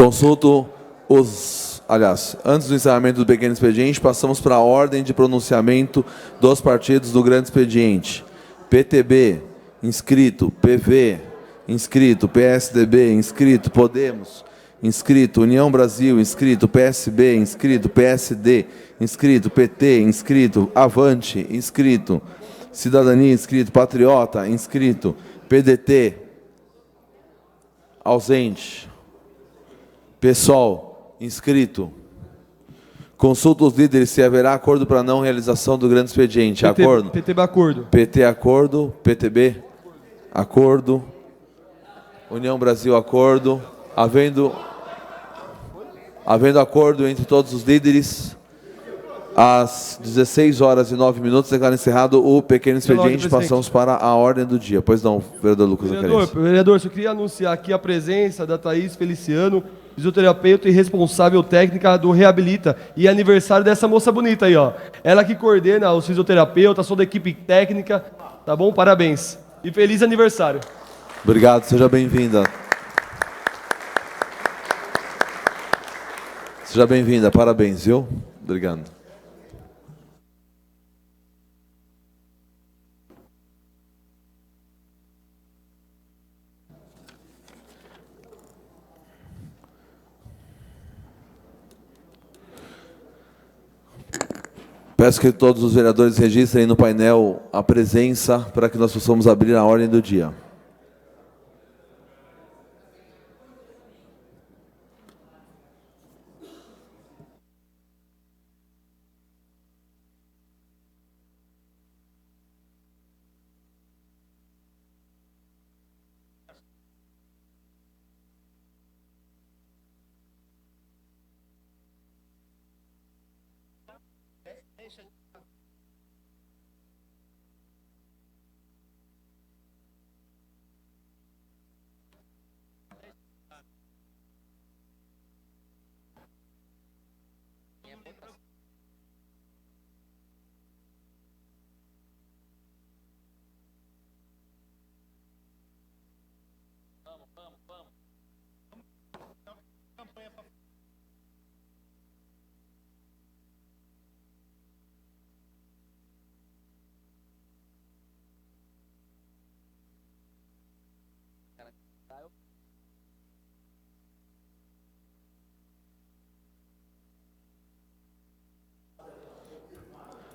Consulto os... Aliás, antes do encerramento do pequeno expediente, passamos para a ordem de pronunciamento dos partidos do grande expediente. PTB, inscrito. PV, inscrito. PSDB, inscrito. Podemos, inscrito. União Brasil, inscrito. PSB, inscrito. PSD, inscrito. PT, inscrito. Avante, inscrito. Cidadania, inscrito. Patriota, inscrito. PDT, ausente. PSOL, inscrito. Consulta os líderes se haverá acordo para não realização do grande expediente. PT, acordo? PTB, acordo. PT, acordo. PTB, acordo. União Brasil, acordo. Havendo acordo entre todos os líderes, às 16h09, declaro encerrado o pequeno expediente. Passamos para a ordem do dia. Pois não, vereador Lucas Zacarias. Vereador, só queria anunciar aqui a presença da Thaís Feliciano, fisioterapeuta e responsável técnica do Reabilita, e aniversário dessa moça bonita aí, ó. Ela que coordena os fisioterapeutas, toda a equipe técnica, tá bom? Parabéns. E feliz aniversário. Obrigado, seja bem-vinda. Seja bem-vinda, parabéns, viu? Obrigado. Peço que todos os vereadores registrem no painel a presença para que nós possamos abrir a ordem do dia.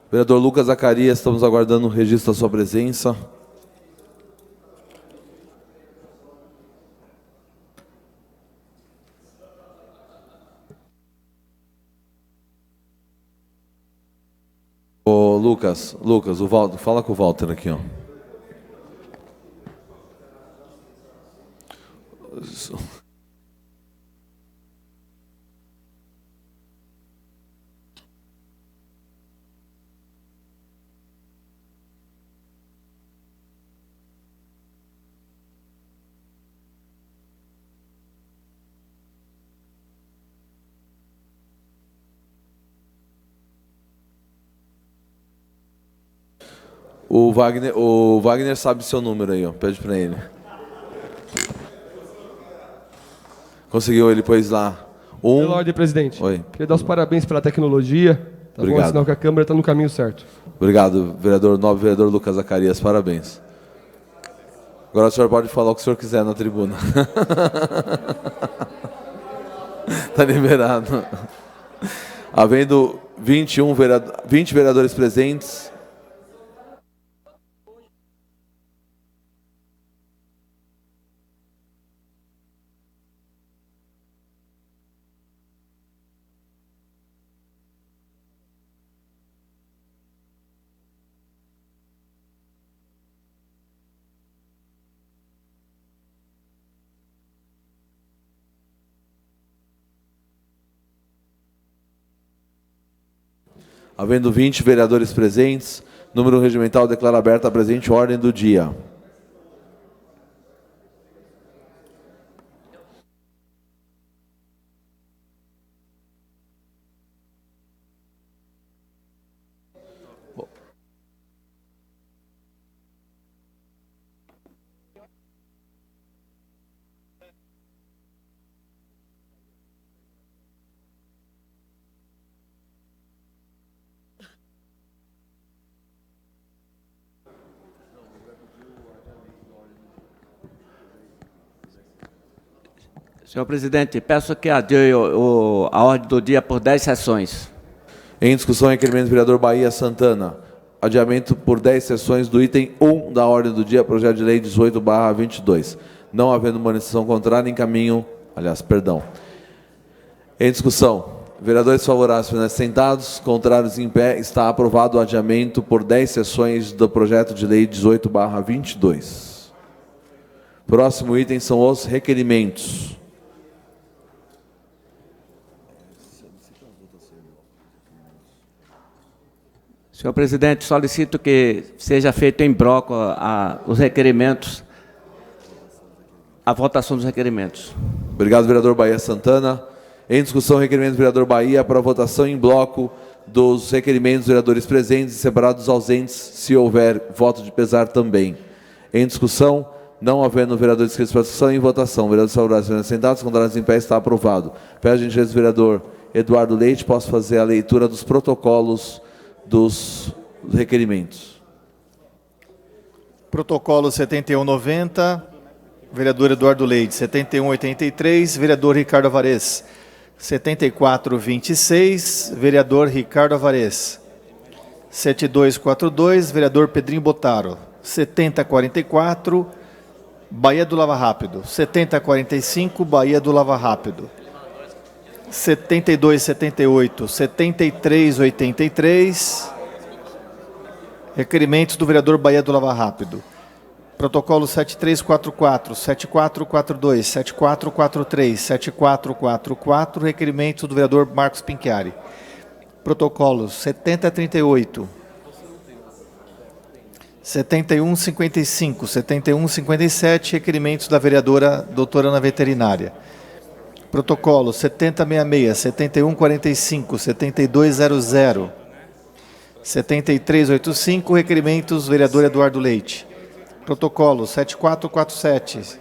Vereador Lucas Zacarias, estamos aguardando o registro da sua presença. Ô, Lucas, o Walter, fala com o Walter aqui, ó. O Wagner sabe seu número aí, ó. Pede para ele. Conseguiu, ele pôs lá. Pela ordem, presidente. Oi. Queria dar os parabéns pela tecnologia. Tá Obrigado. bom? Sinal que a Câmara está no caminho certo. Obrigado, novo vereador Lucas Zacarias. Parabéns. Agora o senhor pode falar o que o senhor quiser na tribuna. Está liberado. Havendo 20 vereadores presentes. Havendo 20 vereadores presentes, número regimental declara aberta a presente ordem do dia. Senhor presidente, peço que adie a ordem do dia por 10 sessões. Em discussão, requerimento do vereador Bahia Santana. Adiamento por 10 sessões do item 1 da ordem do dia, projeto de lei 18/22. Não havendo manifestação contrária, encaminho... Aliás, perdão. Em discussão, vereadores favoráveis permanecem sentados, contrários em pé. Está aprovado o adiamento por 10 sessões do projeto de lei 18/22. Próximo item são os requerimentos. Senhor presidente, solicito que seja feito em bloco os requerimentos, a votação dos requerimentos. Obrigado, vereador Bahia Santana. Em discussão, requerimento do vereador Bahia para votação em bloco dos requerimentos dos vereadores presentes e separados dos ausentes, se houver voto de pesar também. Em discussão, não havendo vereadores inscritos para discussão, em votação. Vereadores favoráveis sentados, contrários em pé, está aprovado. Peço a gentileza do vereador Eduardo Leite, posso fazer a leitura dos protocolos dos requerimentos. Protocolo 7190, vereador Eduardo Leite. 7183, vereador Ricardo Alvarez. 7426, vereador Ricardo Alvarez. 7242, vereador Pedrinho Botaro. 7044, Bahia do Lava Rápido. 7045, Bahia do Lava Rápido. 7278, 7383, requerimentos do vereador Bahia do Lava Rápido. Protocolo 7344, 7442, 7443, 7444, requerimentos do vereador Marcos Pinchiari. Protocolo 7038, 7155, 7157, requerimentos da vereadora doutora Ana Veterinária. Protocolo 7066, 7145, 7200, 7385, requerimentos vereador Eduardo Leite. Protocolo 7447,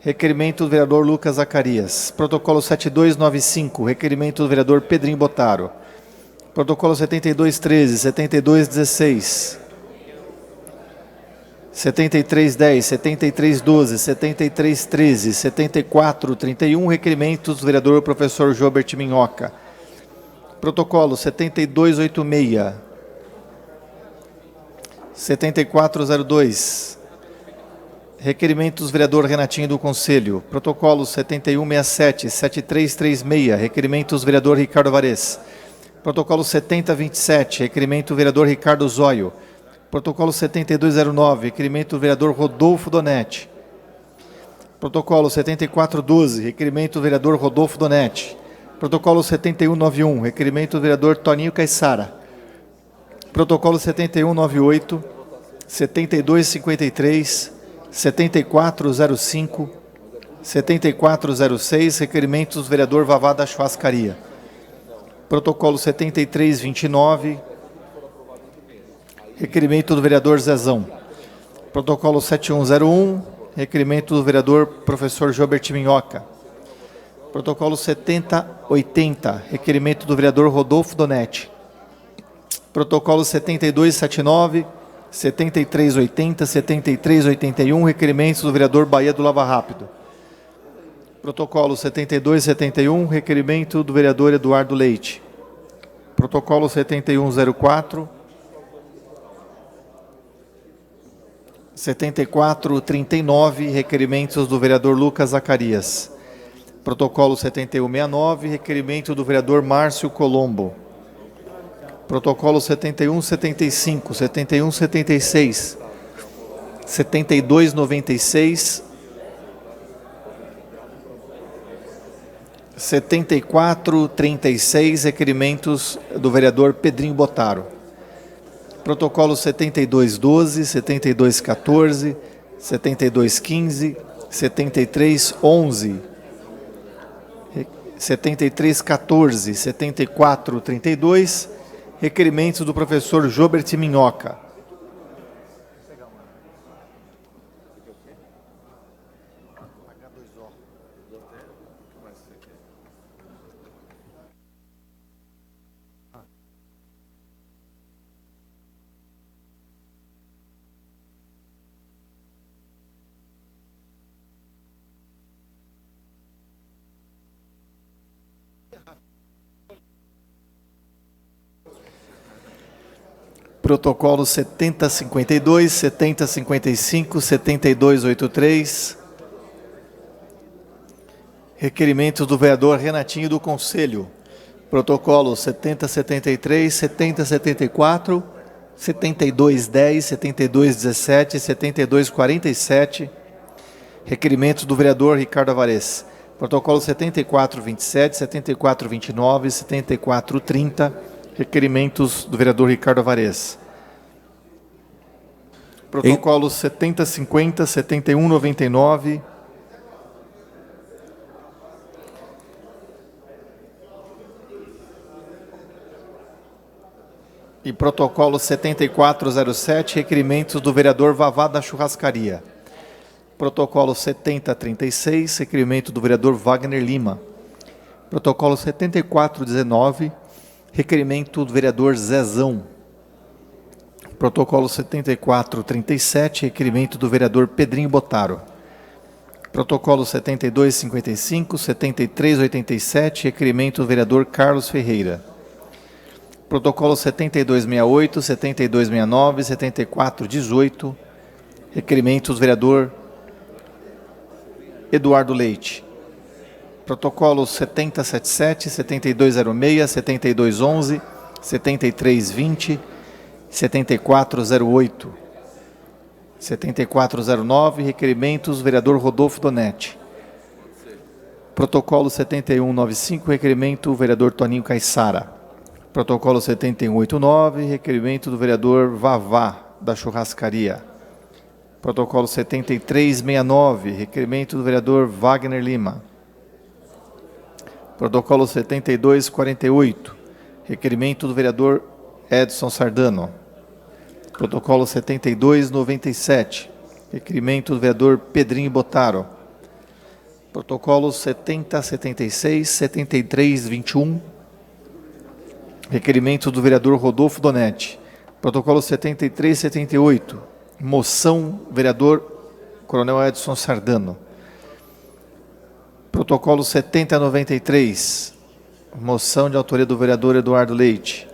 requerimento do vereador Lucas Zacarias. Protocolo 7295, requerimento do vereador Pedrinho Botaro. Protocolo 7213, 7216, 7310, 7312, 7313, 7431, requerimentos do vereador professor Jobert Minhoca. Protocolo 7286, 7402, requerimentos do vereador Renatinho do Conselho. Protocolo 7167, 7336, requerimentos do vereador Ricardo Alvarez. Protocolo 7027, requerimento do vereador Ricardo Zóio. Protocolo 7209, requerimento do vereador Rodolfo Donetti. Protocolo 7412, requerimento do vereador Rodolfo Donetti. Protocolo 7191, requerimento do vereador Toninho Caissara. Protocolo 7198, 7253, 7405, 7406, requerimentos do vereador Vavá da Churrascaria. Protocolo 7329, requerimento do vereador Zezão. Protocolo 7101, requerimento do vereador professor Jobert Minhoca. Protocolo 7080, requerimento do vereador Rodolfo Donetti. Protocolo 7279, 7380, 7381, requerimentos do vereador Bahia do Lava Rápido. Protocolo 7271, requerimento do vereador Eduardo Leite. Protocolo 7104, 7439, requerimentos do vereador Lucas Zacarias. Protocolo 7169, requerimento do vereador Márcio Colombo. Protocolo 7175, 7176, 7296, 7436, requerimentos do vereador Pedrinho Botaro. Protocolo 7212, 7214, 7215, 7311, 7314, 7432, requerimentos do professor Jobert Minhoca. Protocolo 7052, 7055, 7283. Requerimentos do vereador Renatinho do Conselho. Protocolo 7073, 7074, 7210, 7217, 7247. Requerimentos do vereador Ricardo Alvarez. Protocolo 7427, 7429, 7430. Requerimentos do vereador Ricardo Alvarez. Protocolo 7050, 7199. E protocolo 7407, requerimentos do vereador Vavá da Churrascaria. Protocolo 7036, requerimento do vereador Wagner Lima. Protocolo 7419, requerimento do vereador Zezão. Protocolo 7437, requerimento do vereador Pedrinho Botaro. Protocolo 7255, 7387, requerimento do vereador Carlos Ferreira. Protocolo 7268, 7269, 7418, requerimentos do vereador Eduardo Leite. Protocolo 7077, 7206, 7211, 7320, 7408, 7409, requerimentos do vereador Rodolfo Donetti. Protocolo 7195, requerimento do vereador Toninho Caissara. Protocolo 7189, requerimento do vereador Vavá da Churrascaria. Protocolo 7369, requerimento do vereador Wagner Lima. Protocolo 7248, requerimento do vereador Edson Sardano. Protocolo 7297, requerimento do vereador Pedrinho Botaro. Protocolo 7076, 7321, requerimento do vereador Rodolfo Donetti. Protocolo 7378, moção vereador Coronel Edson Sardano. Protocolo 7093, moção de autoria do vereador Eduardo Leite.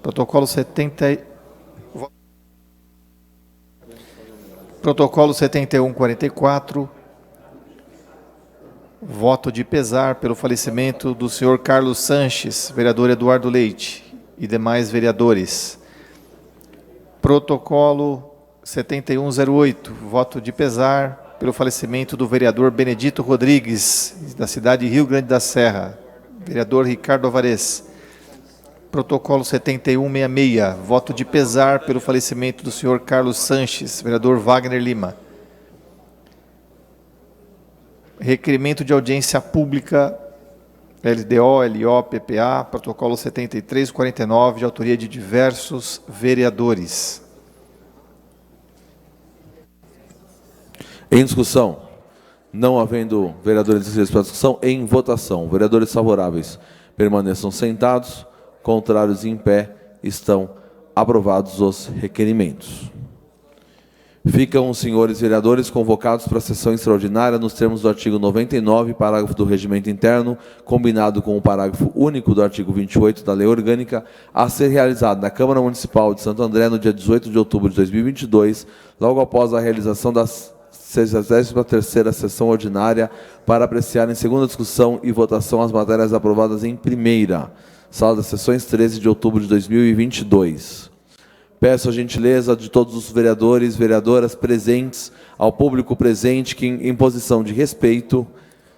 Protocolo 7144, voto de pesar pelo falecimento do senhor Carlos Sanches, vereador Eduardo Leite e demais vereadores. Protocolo 7108, voto de pesar pelo falecimento do vereador Benedito Rodrigues, da cidade de Rio Grande da Serra, vereador Ricardo Alvarez. Protocolo 7166, voto de pesar pelo falecimento do senhor Carlos Sanches, vereador Wagner Lima. Requerimento de audiência pública, LDO, LO, PPA, protocolo 7349, de autoria de diversos vereadores. Em discussão, não havendo vereadores inscritos para discussão, em votação. Vereadores favoráveis permaneçam sentados, contrários em pé, estão aprovados os requerimentos. Ficam os senhores vereadores convocados para a sessão extraordinária nos termos do artigo 99, parágrafo do Regimento Interno, combinado com o parágrafo único do artigo 28 da Lei Orgânica, a ser realizado na Câmara Municipal de Santo André no dia 18 de outubro de 2022, logo após a realização das 63ª sessão ordinária, para apreciar em segunda discussão e votação as matérias aprovadas em primeira. Sala das Sessões, 13 de outubro de 2022. Peço a gentileza de todos os vereadores e vereadoras presentes, ao público presente, que em posição de respeito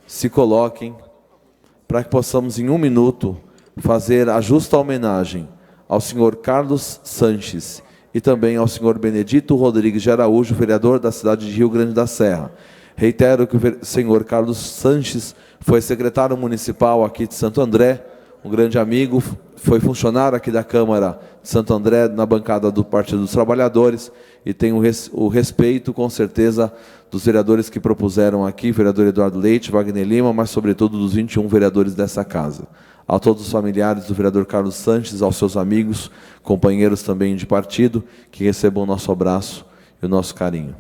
se coloquem, para que possamos em 1 minuto fazer a justa homenagem ao senhor Carlos Sanches e também ao senhor Benedito Rodrigues de Araújo, vereador da cidade de Rio Grande da Serra. Reitero que o senhor Carlos Sanches foi secretário municipal aqui de Santo André, um grande amigo, foi funcionário aqui da Câmara de Santo André, na bancada do Partido dos Trabalhadores, e tenho o respeito, com certeza, dos vereadores que propuseram aqui, vereador Eduardo Leite, Wagner Lima, mas, sobretudo, dos 21 vereadores dessa casa. A todos os familiares do vereador Carlos Sanches, aos seus amigos, companheiros também de partido, que recebam o nosso abraço e o nosso carinho.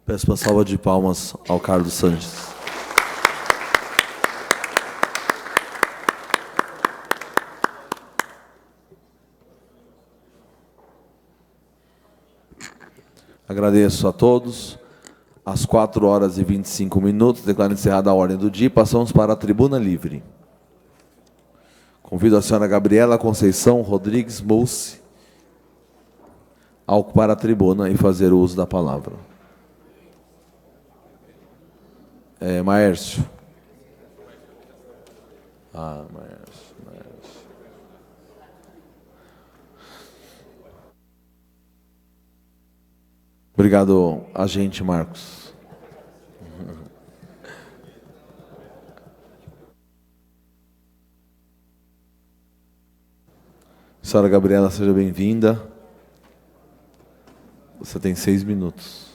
Peço uma salva de palmas ao Carlos Sanches. Agradeço a todos. Às 4h25, declaro encerrada a ordem do dia e passamos para a tribuna livre. Convido a senhora Gabriela Conceição Rodrigues Mousse a ocupar a tribuna e fazer o uso da palavra. Maércio. Maércio. Obrigado, agente Marcos. Senhora Gabriela, seja bem-vinda. Você tem 6 minutos.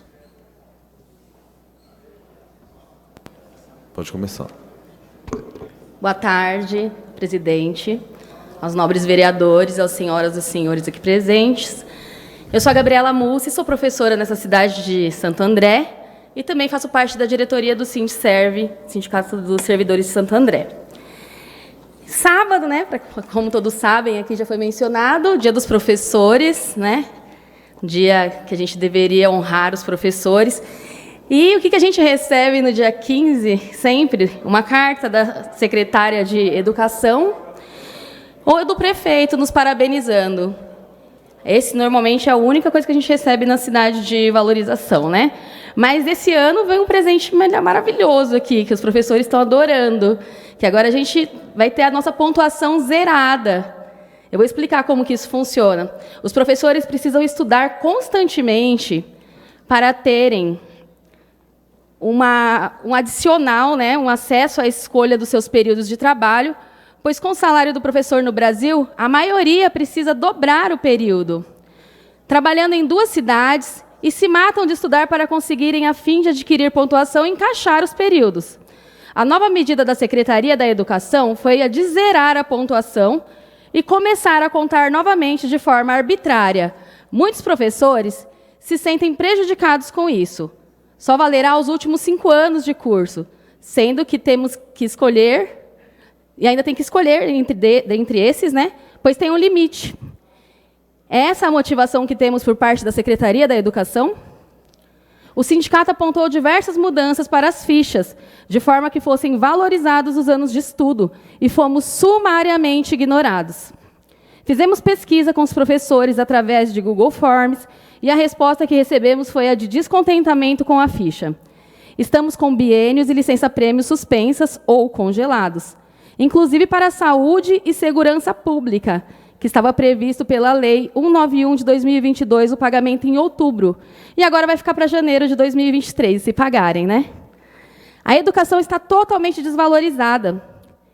Pode começar. Boa tarde, presidente, aos nobres vereadores, às senhoras e senhores aqui presentes. Eu sou a Gabriela Mussi, sou professora nessa cidade de Santo André e também faço parte da diretoria do Sindserv, Sindicato dos Servidores de Santo André. Sábado, né, como todos sabem, aqui já foi mencionado, Dia dos Professores, né, dia que a gente deveria honrar os professores. E o que a gente recebe no dia 15, sempre? Uma carta da secretária de Educação ou do prefeito nos parabenizando. Esse, normalmente, é a única coisa que a gente recebe na cidade de valorização, né? Mas, esse ano, veio um presente maravilhoso aqui, que os professores estão adorando, que agora a gente vai ter a nossa pontuação zerada. Eu vou explicar como que isso funciona. Os professores precisam estudar constantemente para terem um adicional, né, um acesso à escolha dos seus períodos de trabalho, pois com o salário do professor no Brasil, a maioria precisa dobrar o período, trabalhando em 2 cidades e se matam de estudar para conseguirem, a fim de adquirir pontuação, encaixar os períodos. A nova medida da Secretaria da Educação foi a de zerar a pontuação e começar a contar novamente de forma arbitrária. Muitos professores se sentem prejudicados com isso. Só valerá os últimos 5 anos de curso, sendo que temos que escolher, e ainda tem que escolher entre esses, né? Pois tem um limite. Essa é a motivação que temos por parte da Secretaria da Educação. O sindicato apontou diversas mudanças para as fichas, de forma que fossem valorizados os anos de estudo, e fomos sumariamente ignorados. Fizemos pesquisa com os professores através de Google Forms, e a resposta que recebemos foi a de descontentamento com a ficha. Estamos com biênios e licença-prêmios suspensas ou congelados, inclusive para a saúde e segurança pública, que estava previsto pela Lei 191 de 2022, o pagamento em outubro. E agora vai ficar para janeiro de 2023, se pagarem, né? A educação está totalmente desvalorizada.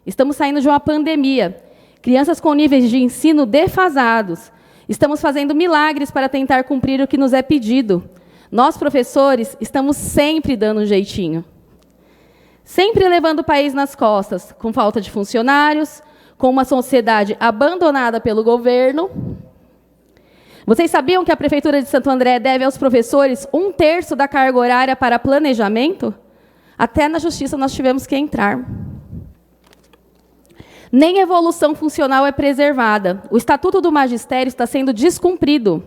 Estamos saindo de uma pandemia. Crianças com níveis de ensino defasados. Estamos fazendo milagres para tentar cumprir o que nos é pedido. Nós, professores, estamos sempre dando um jeitinho. Sempre levando o país nas costas, com falta de funcionários, com uma sociedade abandonada pelo governo. Vocês sabiam que a Prefeitura de Santo André deve aos professores 1/3 da carga horária para planejamento? Até na Justiça nós tivemos que entrar. Nem a evolução funcional é preservada. O Estatuto do Magistério está sendo descumprido.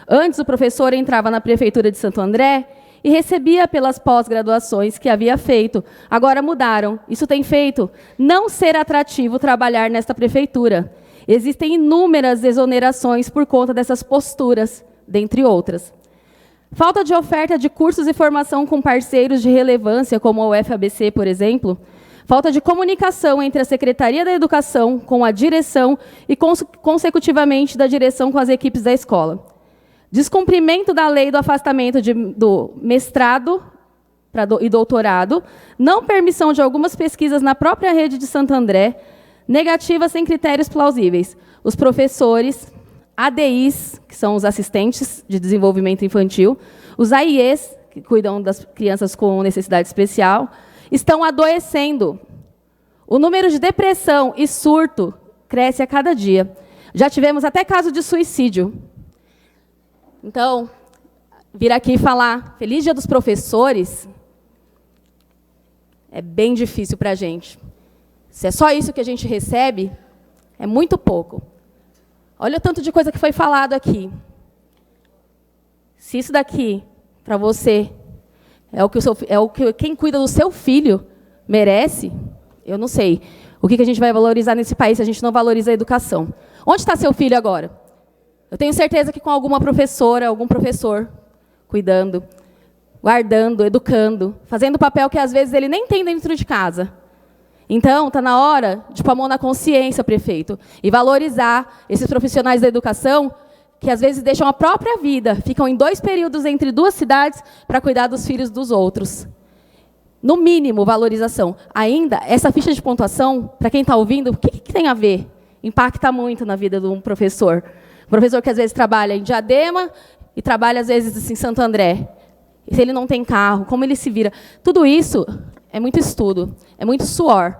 Antes, o professor entrava na Prefeitura de Santo André e recebia pelas pós-graduações que havia feito. Agora mudaram. Isso tem feito não ser atrativo trabalhar nesta prefeitura. Existem inúmeras exonerações por conta dessas posturas, dentre outras. Falta de oferta de cursos e formação com parceiros de relevância, como a UFABC, por exemplo. Falta de comunicação entre a Secretaria da Educação com a direção e, consecutivamente, da direção com as equipes da escola. Descumprimento da lei do afastamento do mestrado e doutorado, não permissão de algumas pesquisas na própria rede de Santo André, negativa sem critérios plausíveis. Os professores, ADIs, que são os assistentes de desenvolvimento infantil, os AIEs, que cuidam das crianças com necessidade especial, estão adoecendo. O número de depressão e surto cresce a cada dia. Já tivemos até caso de suicídio. Então, vir aqui e falar Feliz Dia dos Professores é bem difícil para a gente. Se é só isso que a gente recebe, é muito pouco. Olha o tanto de coisa que foi falado aqui. Se isso daqui, para você, é o que quem cuida do seu filho merece, eu não sei. O que a gente vai valorizar nesse país se a gente não valoriza a educação? Onde está seu filho agora? Eu tenho certeza que com alguma professora, algum professor, cuidando, guardando, educando, fazendo o papel que às vezes ele nem tem dentro de casa. Então, está na hora de pôr a mão na consciência, prefeito, e valorizar esses profissionais da educação que às vezes deixam a própria vida, ficam em 2 períodos entre 2 cidades para cuidar dos filhos dos outros. No mínimo, valorização. Ainda, essa ficha de pontuação, para quem está ouvindo, o que tem a ver? Impacta muito na vida de um professor. Um professor que às vezes trabalha em Diadema e trabalha às vezes em Santo André. E se ele não tem carro, como ele se vira? Tudo isso é muito estudo, é muito suor.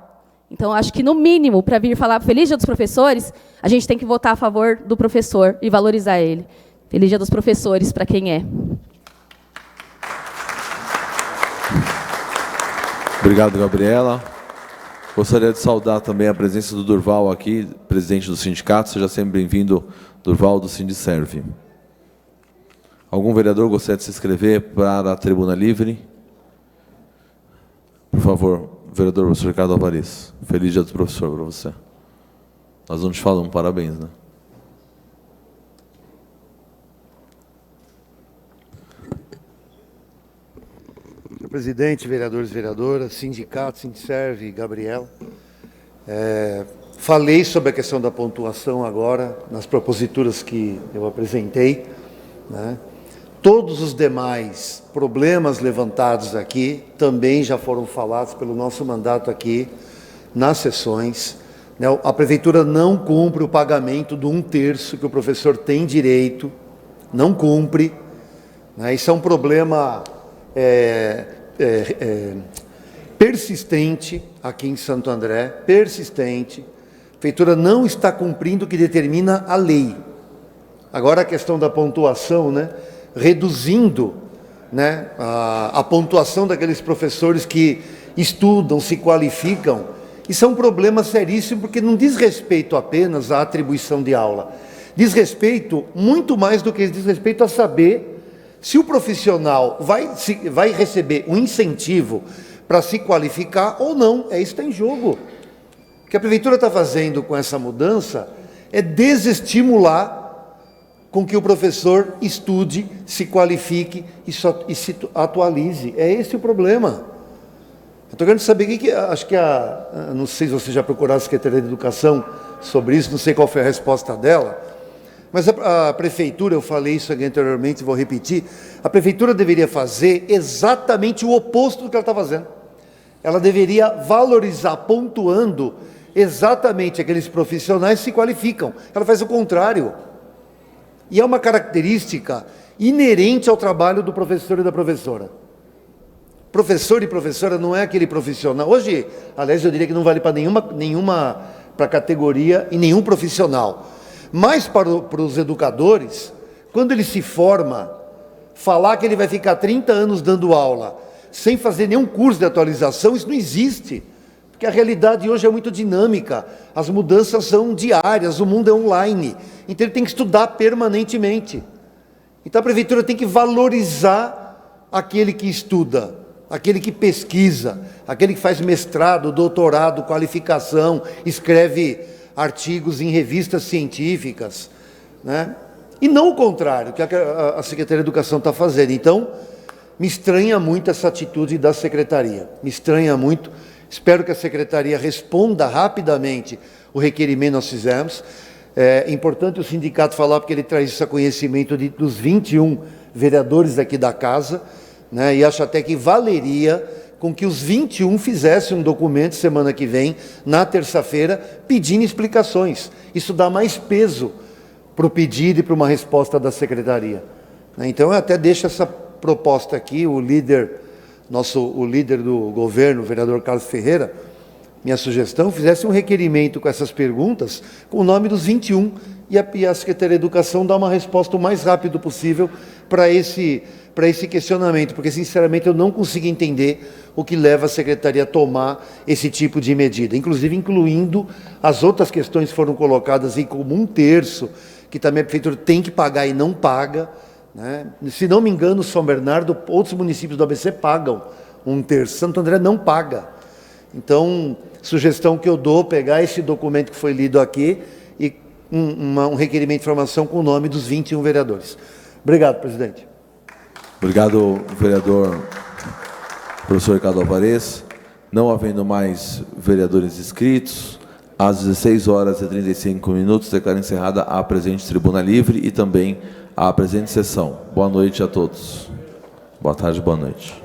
Então, acho que, no mínimo, para vir falar Feliz Dia dos Professores, a gente tem que votar a favor do professor e valorizar ele. Feliz Dia dos Professores para quem é. Obrigado, Gabriela. Gostaria de saudar também a presença do Durval aqui, presidente do sindicato. Seja sempre bem-vindo, Durval, do Sindicerv. Algum vereador gostaria de se inscrever para a tribuna livre? Por favor, vereador professor Ricardo Alvarez. Feliz Dia do Professor para você. Nós não te falamos parabéns, né? Senhor presidente, vereadores e vereadoras, sindicato, Sindicerv, Gabriel. Falei sobre a questão da pontuação agora, nas proposituras que eu apresentei, né? Todos os demais problemas levantados aqui também já foram falados pelo nosso mandato aqui nas sessões. A prefeitura não cumpre o pagamento do 1/3 que o professor tem direito, não cumpre. Isso é um problema persistente aqui em Santo André, persistente. A prefeitura não está cumprindo o que determina a lei. Agora a questão da pontuação, reduzindo a pontuação daqueles professores que estudam, se qualificam, isso é um problema seríssimo, porque não diz respeito apenas à atribuição de aula, diz respeito muito mais do que diz respeito a saber se o profissional vai receber um incentivo para se qualificar ou não. É isso que está em jogo. O que a prefeitura está fazendo com essa mudança é desestimular com que o professor estude, se qualifique e se atualize. É esse o problema. Eu estou querendo saber acho que não sei se você já procurou a Secretaria de Educação sobre isso, não sei qual foi a resposta dela, mas a prefeitura, eu falei isso aqui anteriormente, vou repetir, a prefeitura deveria fazer exatamente o oposto do que ela está fazendo. Ela deveria valorizar, pontuando exatamente aqueles profissionais que se qualificam. Ela faz o contrário. E é uma característica inerente ao trabalho do professor e da professora. Professor e professora não é aquele profissional. Hoje, aliás, eu diria que não vale para nenhuma para categoria e nenhum profissional. Mas para os educadores, quando ele se forma, falar que ele vai ficar 30 anos dando aula sem fazer nenhum curso de atualização, isso não existe. Porque a realidade hoje é muito dinâmica, as mudanças são diárias, o mundo é online, então ele tem que estudar permanentemente. Então a prefeitura tem que valorizar aquele que estuda, aquele que pesquisa, aquele que faz mestrado, doutorado, qualificação, escreve artigos em revistas científicas, E não o contrário, que a Secretaria de Educação está fazendo. Então, me estranha muito essa atitude da Secretaria, me estranha muito. Espero que a Secretaria responda rapidamente o requerimento que nós fizemos. É importante o sindicato falar, porque ele traz isso a conhecimento dos 21 vereadores aqui da casa, e acho até que valeria com que os 21 fizessem um documento semana que vem, na terça-feira, pedindo explicações. Isso dá mais peso para o pedido e para uma resposta da Secretaria. Então, eu até deixo essa proposta aqui, o líder do governo, o vereador Carlos Ferreira, minha sugestão, fizesse um requerimento com essas perguntas, com o nome dos 21, e a Secretaria de Educação dá uma resposta o mais rápido possível para esse questionamento, porque, sinceramente, eu não consigo entender o que leva a Secretaria a tomar esse tipo de medida, inclusive incluindo as outras questões que foram colocadas aí, como 1/3, que também a Prefeitura tem que pagar e não paga, né? Se não me engano, São Bernardo, outros municípios do ABC pagam 1/3, Santo André não paga. Então, sugestão que eu dou, pegar esse documento que foi lido aqui e um requerimento de informação com o nome dos 21 vereadores. Obrigado, presidente. Obrigado, vereador professor Ricardo Alvarez. Não havendo mais vereadores inscritos, às 16h35, declaro encerrada a presente tribuna livre e também a presente sessão. Boa noite a todos. Boa tarde, boa noite.